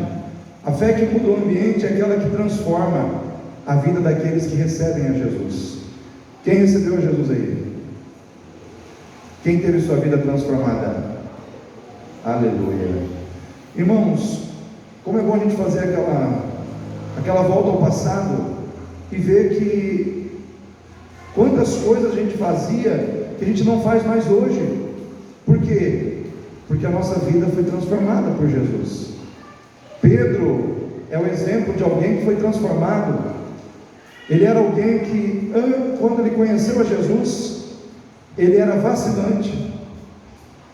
A fé que muda o ambiente é aquela que transforma a vida daqueles que recebem a Jesus. Quem recebeu a Jesus aí? Quem teve sua vida transformada? Aleluia. Irmãos, como é bom a gente fazer aquela volta ao passado e ver que quantas coisas a gente fazia que a gente não faz mais hoje. Por quê? Porque a nossa vida foi transformada por Jesus. Pedro é o exemplo de alguém que foi transformado. Ele era alguém que, quando ele conheceu a Jesus, ele era vacilante.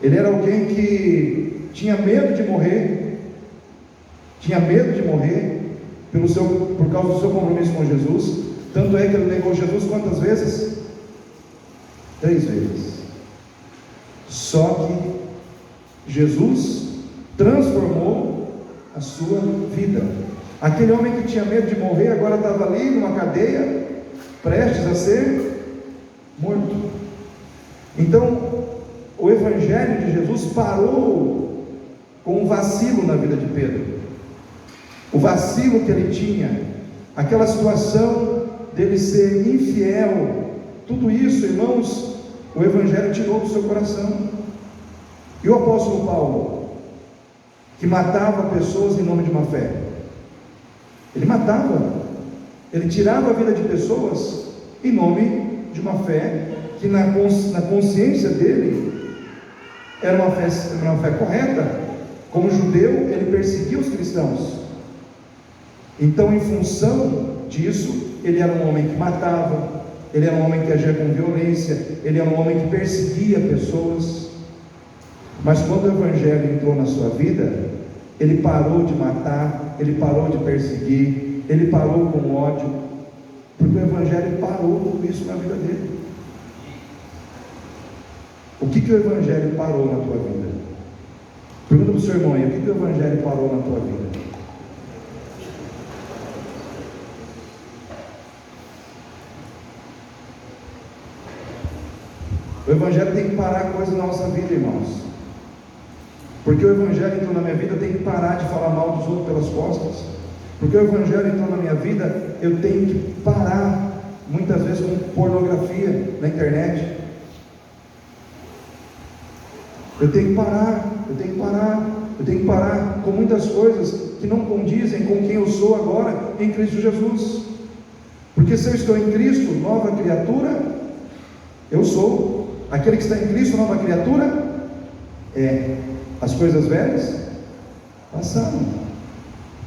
Ele era alguém que tinha medo de morrer. Tinha medo de morrer por causa do seu compromisso com Jesus. Tanto é que ele negou Jesus quantas vezes? 3 vezes. Só que Jesus transformou a sua vida. Aquele homem que tinha medo de morrer agora estava ali numa cadeia, prestes a ser morto. Então, o Evangelho de Jesus parou com um vacilo na vida de Pedro. O vacilo que ele tinha, aquela situação dele ser infiel, tudo isso, irmãos, o Evangelho tirou do seu coração. E o apóstolo Paulo, que matava pessoas em nome de uma fé, ele matava, ele tirava a vida de pessoas em nome de uma fé que na consciência dele era uma fé correta. Como judeu, ele perseguia os cristãos. Então, em função disso, ele era um homem que matava, ele era um homem que agia com violência, ele era um homem que perseguia pessoas. Mas quando o Evangelho entrou na sua vida, ele parou de matar, ele parou de perseguir, ele parou com ódio, porque o Evangelho parou tudo isso na vida dele. O que o Evangelho parou na tua vida? Pergunta para o seu irmão aí, o que o Evangelho parou na tua vida? O Evangelho tem que parar coisa na nossa vida, irmãos. Porque o Evangelho entrou na minha vida, eu tenho que parar de falar mal dos outros pelas costas. Porque o Evangelho entrou na minha vida, eu tenho que parar, muitas vezes, com pornografia na internet. Eu tenho que parar com muitas coisas que não condizem com quem eu sou agora em Cristo Jesus. Porque se eu estou em Cristo, nova criatura, eu sou. Aquele que está em Cristo, nova criatura, as coisas velhas passaram.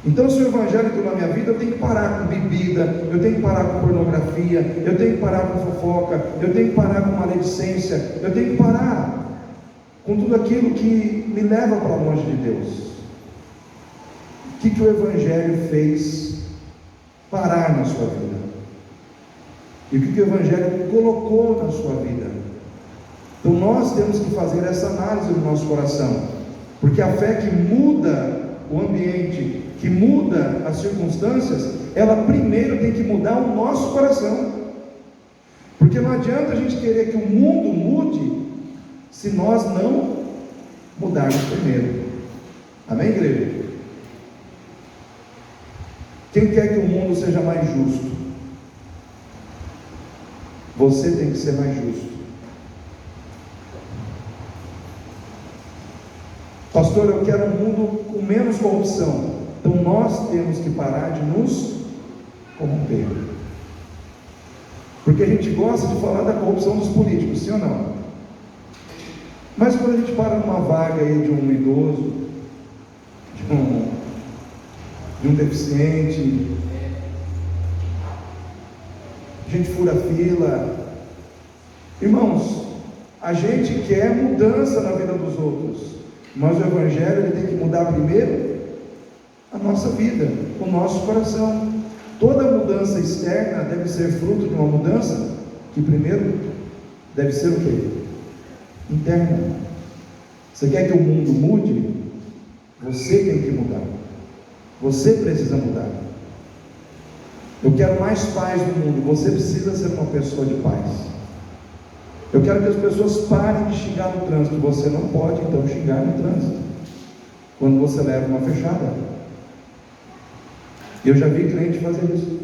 Então, se o Evangelho entrou na minha vida, eu tenho que parar com bebida, eu tenho que parar com pornografia, eu tenho que parar com fofoca, eu tenho que parar com maledicência, eu tenho que parar com tudo aquilo que me leva para longe de Deus. O que o Evangelho fez parar na sua vida? E o que o Evangelho colocou na sua vida? Então nós temos que fazer essa análise do nosso coração. Porque a fé que muda o ambiente, que muda as circunstâncias, ela primeiro tem que mudar o nosso coração. Porque não adianta a gente querer que o mundo mude se nós não mudarmos primeiro. Amém, igreja? Quem quer que o mundo seja mais justo? Você tem que ser mais justo. Pastor, eu quero um mundo com menos corrupção. Então nós temos que parar de nos corromper. Porque a gente gosta de falar da corrupção dos políticos, sim ou não? Mas quando a gente para numa vaga aí de um idoso, de um deficiente, a gente fura a fila. Irmãos, a gente quer mudança na vida dos outros, mas o Evangelho ele tem que mudar primeiro a nossa vida, o nosso coração. Toda mudança externa deve ser fruto de uma mudança que primeiro deve ser o quê? Interna. Você quer que o mundo mude? Você tem que mudar. Você precisa mudar. Eu quero mais paz no mundo. Você precisa ser uma pessoa de paz. Eu quero que as pessoas parem de xingar no trânsito. Você não pode então xingar no trânsito quando você leva uma fechada. Eu já vi crente fazer isso.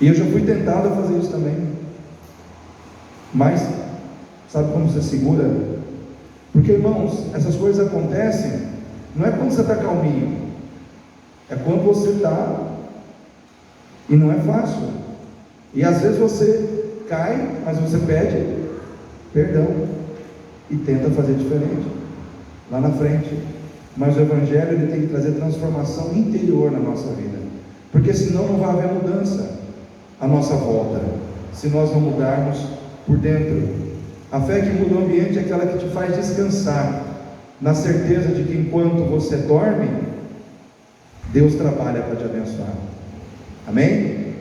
E eu já fui tentado a fazer isso também. Mas sabe como você segura? Porque, irmãos, essas coisas acontecem não é quando você está calminho, é quando você está, e não é fácil. E às vezes você cai, mas você pede perdão e tenta fazer diferente lá na frente. Mas o Evangelho ele tem que trazer transformação interior na nossa vida, porque senão não vai haver mudança à nossa volta, se nós não mudarmos por dentro. A fé que muda o ambiente é aquela que te faz descansar, na certeza de que enquanto você dorme, Deus trabalha para te abençoar. Amém?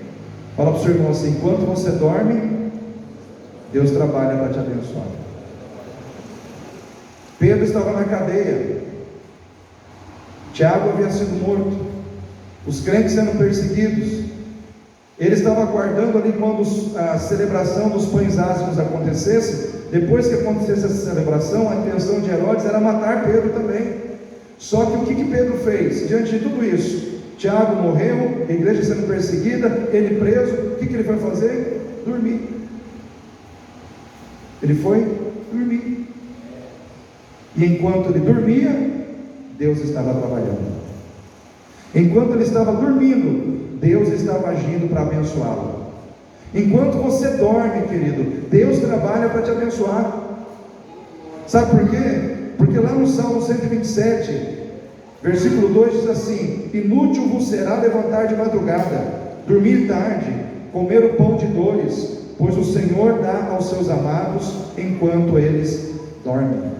Fala para o seu irmão assim: enquanto você dorme, Deus trabalha para te abençoar. Pedro estava na cadeia, Tiago havia sido morto, os crentes sendo perseguidos. Ele estava aguardando ali quando a celebração dos pães ázimos acontecesse. Depois que acontecesse essa celebração, a intenção de Herodes era matar Pedro também. Só que o que Pedro fez? Diante de tudo isso, Tiago morreu, a igreja sendo perseguida, ele preso, o que ele foi fazer? Dormir. Ele foi dormir. E enquanto ele dormia, Deus estava trabalhando. Enquanto ele estava dormindo, Deus estava agindo para abençoá-lo. Enquanto você dorme, querido, Deus trabalha para te abençoar. Sabe por quê? Porque lá no Salmo 127, versículo 2 diz assim: inútil vos será levantar de madrugada, dormir tarde, comer o pão de dores, pois o Senhor dá aos seus amados enquanto eles dormem.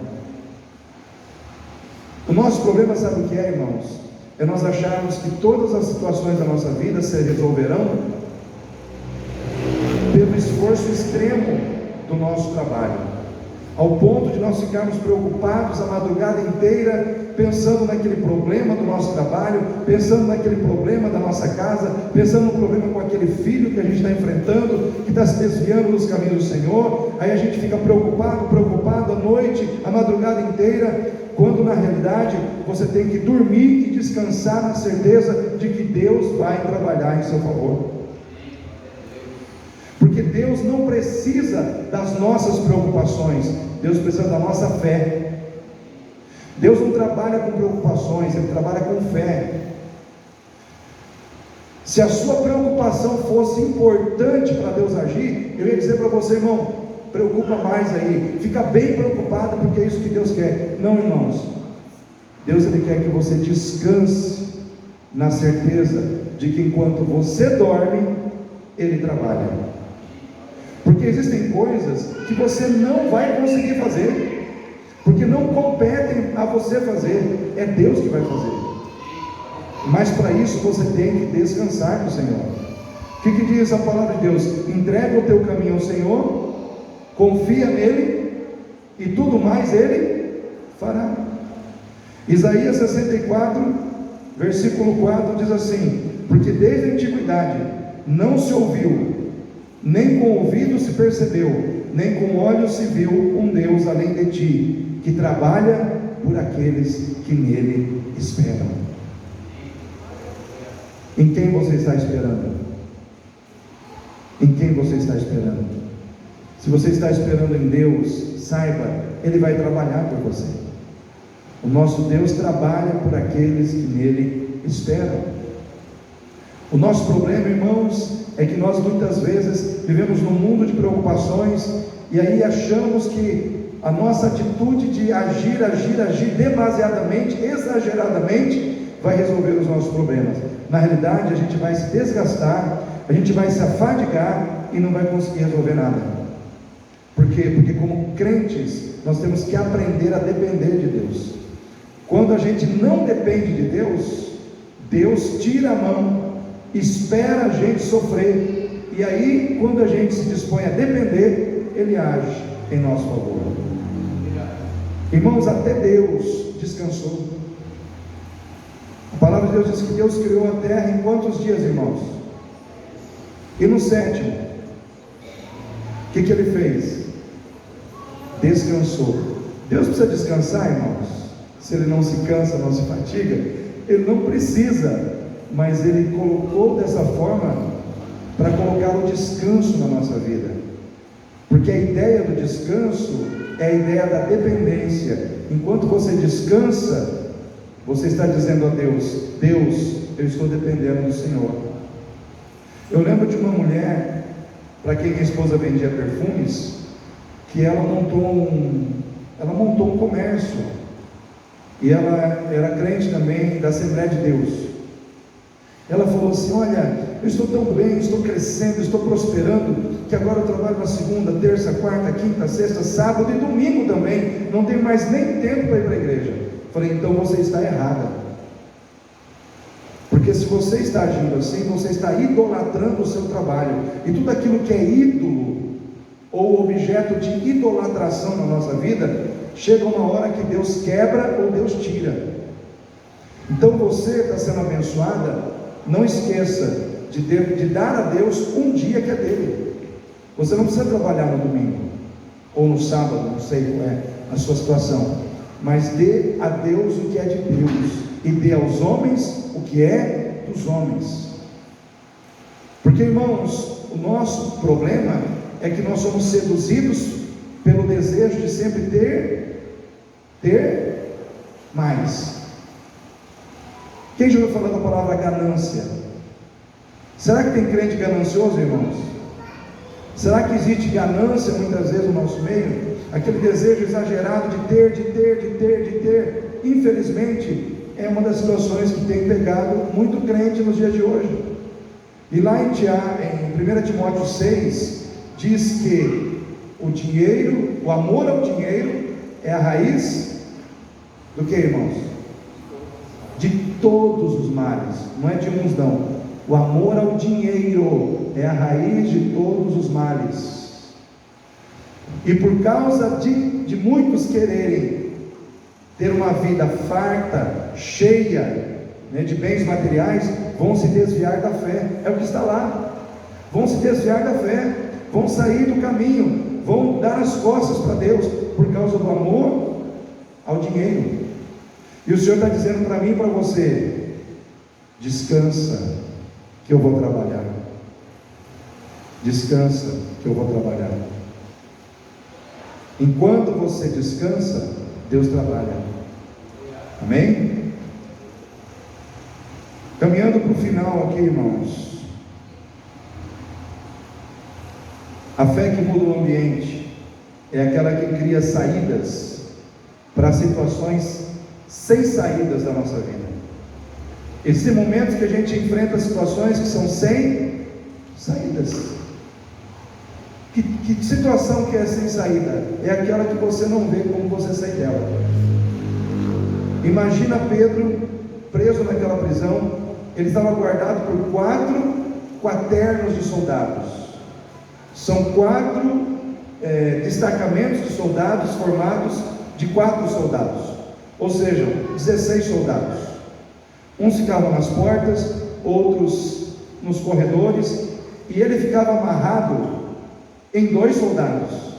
O nosso problema, sabe o que é, irmãos? É nós acharmos que todas as situações da nossa vida se resolverão pelo esforço extremo do nosso trabalho, ao ponto de nós ficarmos preocupados a madrugada inteira, pensando naquele problema do nosso trabalho, pensando naquele problema da nossa casa, pensando no problema com aquele filho que a gente está enfrentando, que está se desviando dos caminhos do Senhor. Aí a gente fica preocupado à noite, a madrugada inteira, quando na realidade você tem que dormir e descansar na certeza de que Deus vai trabalhar em seu favor. Porque Deus não precisa das nossas preocupações, Deus precisa da nossa fé. Deus não trabalha com preocupações, Ele trabalha com fé. Se a sua preocupação fosse importante para Deus agir, eu ia dizer para você, irmão, preocupa mais aí, fica bem preocupado, porque é isso que Deus quer. Não, irmãos, Deus Ele quer que você descanse na certeza de que enquanto você dorme, Ele trabalha. Porque existem coisas que você não vai conseguir fazer, porque não competem a você fazer, é Deus que vai fazer. Mas para isso você tem que descansar no Senhor. O que diz a palavra de Deus? Entrega o teu caminho ao Senhor, confia nele, e tudo mais Ele fará. Isaías 64, versículo 4 diz assim: porque desde a antiguidade não se ouviu, nem com ouvido se percebeu, nem com olhos se viu um Deus além de ti, que trabalha por aqueles que nele esperam. Em quem você está esperando? Em quem você está esperando? Se você está esperando em Deus, saiba, Ele vai trabalhar por você. O nosso Deus trabalha por aqueles que nele esperam. O nosso problema, irmãos, é que nós muitas vezes vivemos num mundo de preocupações, e aí achamos que a nossa atitude de agir demasiadamente, exageradamente, vai resolver os nossos problemas. Na realidade, a gente vai se desgastar, a gente vai se afadigar e não vai conseguir resolver nada. Por quê? Porque como crentes, nós temos que aprender a depender de Deus. Quando a gente não depende de Deus, Deus tira a mão, espera a gente sofrer, e aí, quando a gente se dispõe a depender, Ele age em nosso favor. Irmãos, até Deus descansou. A palavra de Deus diz que Deus criou a terra em quantos dias, irmãos? E no sétimo, o que Ele fez? Descansou. Deus precisa descansar, irmãos? Se Ele não se cansa, não se fatiga, Ele não precisa, mas Ele colocou dessa forma para colocar o descanso na nossa vida, porque a ideia do descanso é a ideia da dependência. Enquanto você descansa, você está dizendo a Deus: Deus, eu estou dependendo do Senhor. Eu lembro de uma mulher, para quem minha esposa vendia perfumes, que ela montou um comércio, e ela era crente também da Assembleia de Deus. Ela falou assim: olha, eu estou tão bem, estou crescendo, estou prosperando, que agora eu trabalho na segunda, terça, quarta, quinta, sexta, sábado e domingo também, não tenho mais nem tempo para ir para a igreja. Falei: então você está errada, porque se você está agindo assim, você está idolatrando o seu trabalho, e tudo aquilo que é ídolo, ou objeto de idolatração na nossa vida, chega uma hora que Deus quebra ou Deus tira. Então você está sendo abençoada, não esqueça de dar a Deus um dia que é dele. Você não precisa trabalhar no domingo ou no sábado, não sei qual é a sua situação, mas dê a Deus o que é de Deus, e dê aos homens o que é dos homens. Porque, irmãos, o nosso problema é que nós somos seduzidos pelo desejo de sempre ter mais. Quem já ouviu falar da palavra ganância? Será que tem crente ganancioso, irmãos? Será que existe ganância muitas vezes no nosso meio? Aquele desejo exagerado de ter. Infelizmente, é uma das situações que tem pegado muito crente nos dias de hoje. E lá em 1 Timóteo 6, diz que o amor ao dinheiro é a raiz do que, irmãos? De todos os males. Não é de uns não. O amor ao dinheiro é a raiz de todos os males. E por causa de muitos quererem ter uma vida farta, cheia, de bens materiais, vão se desviar da fé. É o que está lá. Vão se desviar da fé, vão sair do caminho, vão dar as costas para Deus, por causa do amor ao dinheiro. E o Senhor está dizendo para mim e para você: descansa, que eu vou trabalhar. Descansa, que eu vou trabalhar. Enquanto você descansa, Deus trabalha. Amém? Caminhando para o final aqui, irmãos. A fé que muda o ambiente é aquela que cria saídas para situações sem saídas da nossa vida. Existem momentos que a gente enfrenta situações que são sem saídas. Que situação que é sem saída? É aquela que você não vê como você sai dela. Imagina Pedro preso naquela prisão. Ele estava guardado por 4 quaternos de soldados. São 4 destacamentos de soldados formados de 4 soldados, ou seja, 16 soldados. Uns ficavam nas portas, outros nos corredores, e ele ficava amarrado em 2 soldados.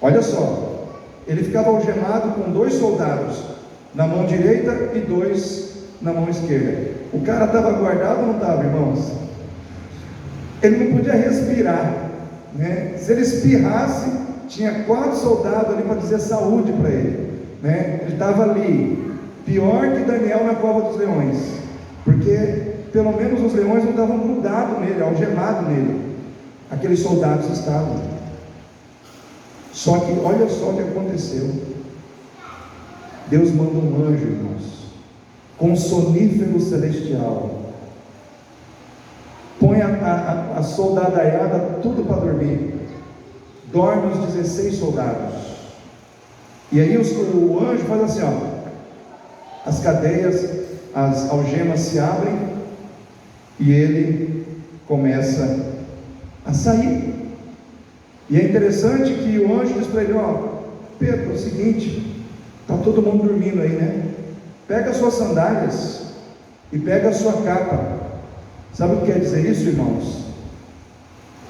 Olha só, ele ficava algemado com 2 soldados na mão direita e 2 na mão esquerda. O cara estava guardado ou não estava, irmãos? Ele não podia respirar, né? Se ele espirrasse, tinha 4 soldados ali para dizer saúde para ele, né? Ele estava ali, pior que Daniel na cova dos leões, porque pelo menos os leões não estavam grudados nele, algemados nele. Aqueles soldados estavam. Só que olha só o que aconteceu. Deus manda um anjo, irmãos, com sonífero celestial, põe a soldadaiada tudo para dormir. Dorme os 16 soldados. E aí o anjo faz assim, ó, as cadeias, as algemas se abrem e ele começa a sair. E é interessante que o anjo diz para ele, ó, Pedro, é o seguinte, está todo mundo dormindo aí, né? Pega as suas sandálias e pega a sua capa. Sabe o que quer dizer isso, irmãos?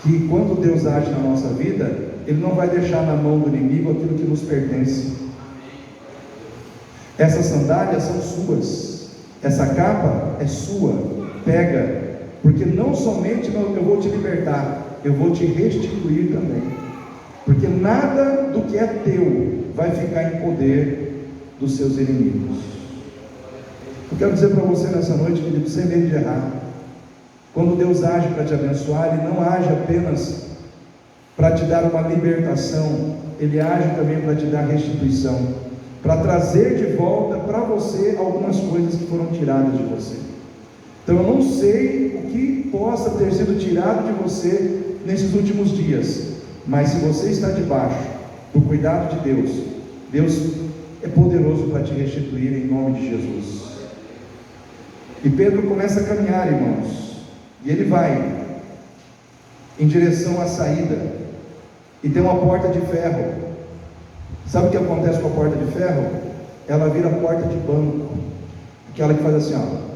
Que quando Deus age na nossa vida, Ele não vai deixar na mão do inimigo aquilo que nos pertence. Essas sandálias são suas, essa capa é sua, pega, porque não somente eu vou te libertar, eu vou te restituir também, porque nada do que é teu vai ficar em poder dos seus inimigos. Eu quero dizer para você nessa noite, querido, sem medo de errar, quando Deus age para te abençoar, Ele não age apenas para te dar uma libertação, Ele age também para te dar restituição, para trazer de volta para você algumas coisas que foram tiradas de você. Então eu não sei o que possa ter sido tirado de você nesses últimos dias, mas se você está debaixo do cuidado de Deus, Deus é poderoso para te restituir em nome de Jesus. E Pedro começa a caminhar, irmãos, e ele vai em direção à saída, e tem uma porta de ferro. Sabe o que acontece com a porta de ferro? Ela vira porta de banco, aquela que faz assim, ó,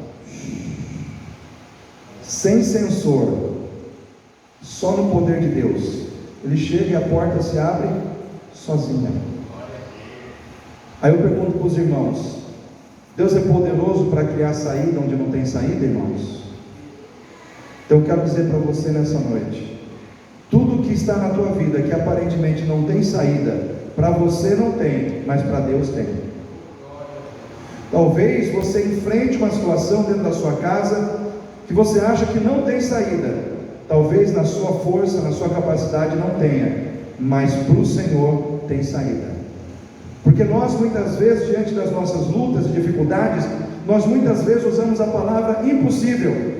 sem sensor, só no poder de Deus. Ele chega e a porta se abre sozinha. Aí eu pergunto para os irmãos, Deus é poderoso para criar saída onde não tem saída, irmãos? Então eu quero dizer para você nessa noite, tudo que está na tua vida que aparentemente não tem saída, para você não tem, mas para Deus tem. Talvez você enfrente uma situação dentro da sua casa que você acha que não tem saída, talvez na sua força, na sua capacidade não tenha, mas para o Senhor tem saída. Porque nós muitas vezes, diante das nossas lutas e dificuldades, nós muitas vezes usamos a palavra impossível.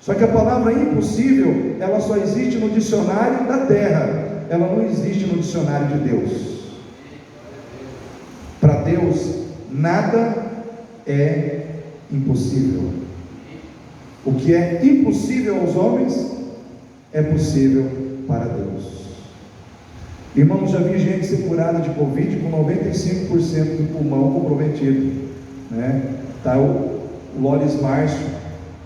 Só que a palavra impossível, ela só existe no dicionário da terra, ela não existe no dicionário de Deus. Para Deus, nada é impossível. O que é impossível aos homens, é possível para Deus. Irmãos, já vi gente ser curada de Covid com 95% do pulmão comprometido, né? Tá o Loris Márcio,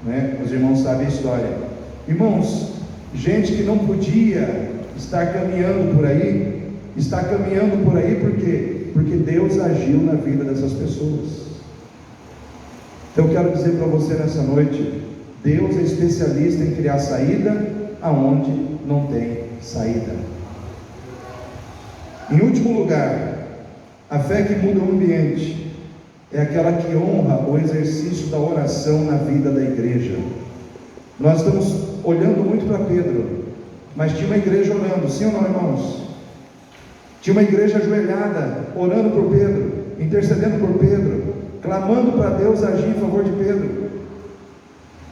né? Os irmãos sabem a história. Irmãos, gente que não podia estar caminhando por aí, está caminhando por aí por quê? Porque Deus agiu na vida dessas pessoas. Então eu quero dizer para você nessa noite, Deus é especialista em criar saída aonde não tem saída. Em último lugar, a fé que muda o ambiente é aquela que honra o exercício da oração na vida da igreja. Nós estamos olhando muito para Pedro, mas tinha uma igreja orando, sim ou não, irmãos? Tinha uma igreja ajoelhada, orando por Pedro, intercedendo por Pedro, clamando para Deus agir em favor de Pedro.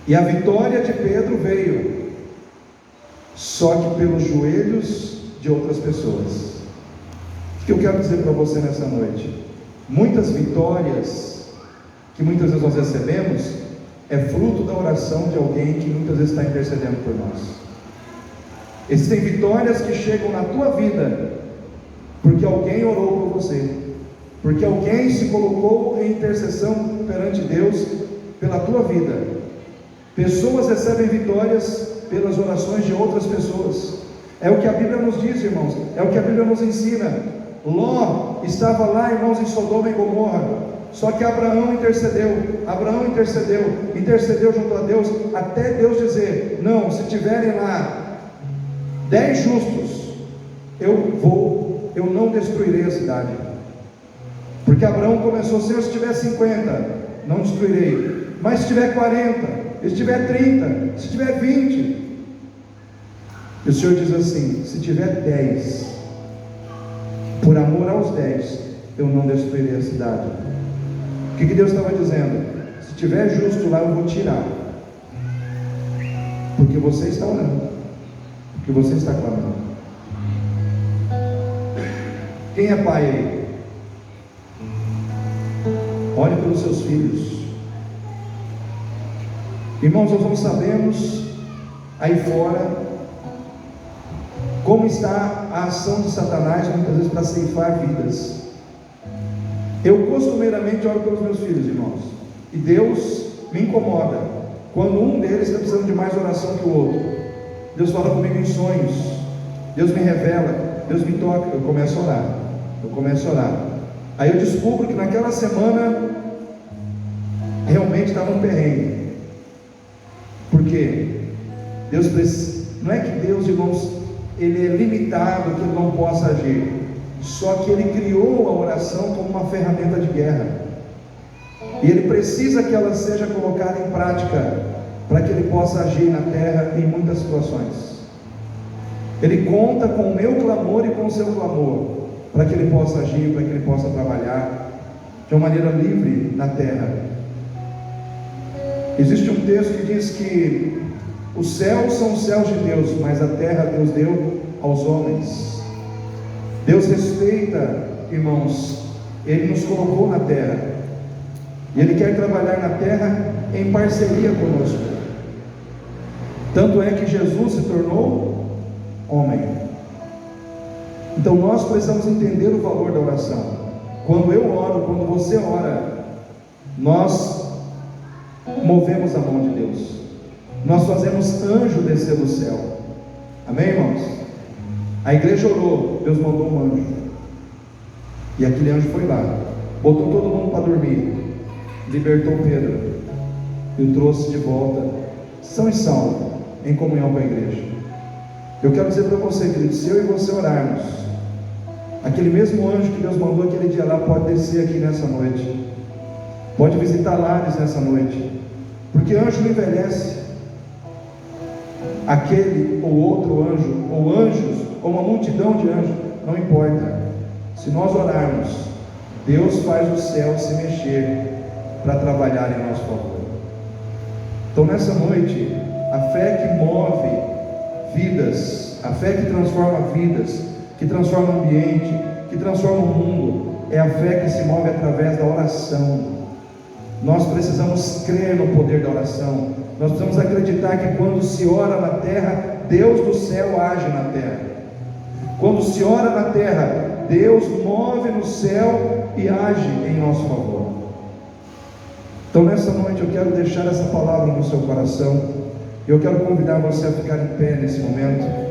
E a vitória de Pedro veio, só que pelos joelhos de outras pessoas. O que eu quero dizer para você nessa noite? Muitas vitórias que muitas vezes nós recebemos é fruto da oração de alguém que muitas vezes está intercedendo por nós. Existem vitórias que chegam na tua vida porque alguém orou por você. porque alguém se colocou em intercessão perante Deus pela tua vida. Pessoas recebem vitórias pelas orações de outras pessoas. É o que a Bíblia nos diz, irmãos, é o que a Bíblia nos ensina. Ló estava lá, irmãos, em Sodoma e Gomorra, só que Abraão intercedeu junto a Deus, até Deus dizer: não, se tiverem lá 10 justos, eu não destruirei a cidade. Porque Abraão começou: Senhor, se tiver 50, não destruirei, mas se tiver 40, se tiver 30, se tiver 20, e o Senhor diz assim: se tiver 10, por amor aos 10, eu não destruirei a cidade. O que Deus estava dizendo? Se tiver justo lá, eu vou tirar, porque você está orando, porque você está clamando. Quem é pai aí? Ore pelos seus filhos. Irmãos, nós não sabemos aí fora como está a ação de Satanás, muitas vezes, para ceifar vidas. Eu costumeiramente oro pelos meus filhos, irmãos, e Deus me incomoda quando um deles está precisando de mais oração que o outro. Deus fala comigo em sonhos, Deus me revela, Deus me toca, eu começo a orar. Aí eu descubro que naquela semana realmente estava um perrengue. Por quê? Deus precisa. Não é que Deus, irmãos, Ele é limitado, que Ele não possa agir, só que Ele criou a oração como uma ferramenta de guerra, e Ele precisa que ela seja colocada em prática, para que Ele possa agir na terra em muitas situações. Ele conta com o meu clamor e com o seu clamor, para que Ele possa agir, para que Ele possa trabalhar de uma maneira livre na terra. Existe um texto que diz que os céus são os céus de Deus, mas a terra Deus deu aos homens. Deus respeita, irmãos, Ele nos colocou na terra, e Ele quer trabalhar na terra em parceria conosco. Tanto é que Jesus se tornou homem. Então nós precisamos entender o valor da oração. Quando eu oro, quando você ora, nós movemos a mão de Deus, nós fazemos anjo descer do céu. Amém, irmãos? A igreja orou, Deus mandou um anjo, e aquele anjo foi lá, botou todo mundo para dormir, libertou Pedro e o trouxe de volta, são e salvo, em comunhão com a igreja. Eu quero dizer para você, querido, se eu e você orarmos, aquele mesmo anjo que Deus mandou aquele dia lá pode descer aqui nessa noite, pode visitar lares nessa noite, porque anjo não envelhece. Aquele ou outro anjo, ou anjos, ou uma multidão de anjos, não importa. Se nós orarmos, Deus faz o céu se mexer para trabalhar em nosso favor. Então nessa noite, a fé que move vidas, a fé que transforma vidas, que transforma o ambiente, que transforma o mundo, é a fé que se move através da oração. Nós precisamos crer no poder da oração. Nós precisamos acreditar que quando se ora na terra, Deus do céu age na terra. Quando se ora na terra, Deus move no céu e age em nosso favor. Então nessa noite eu quero deixar essa palavra no seu coração. Eu quero convidar você a ficar em pé nesse momento.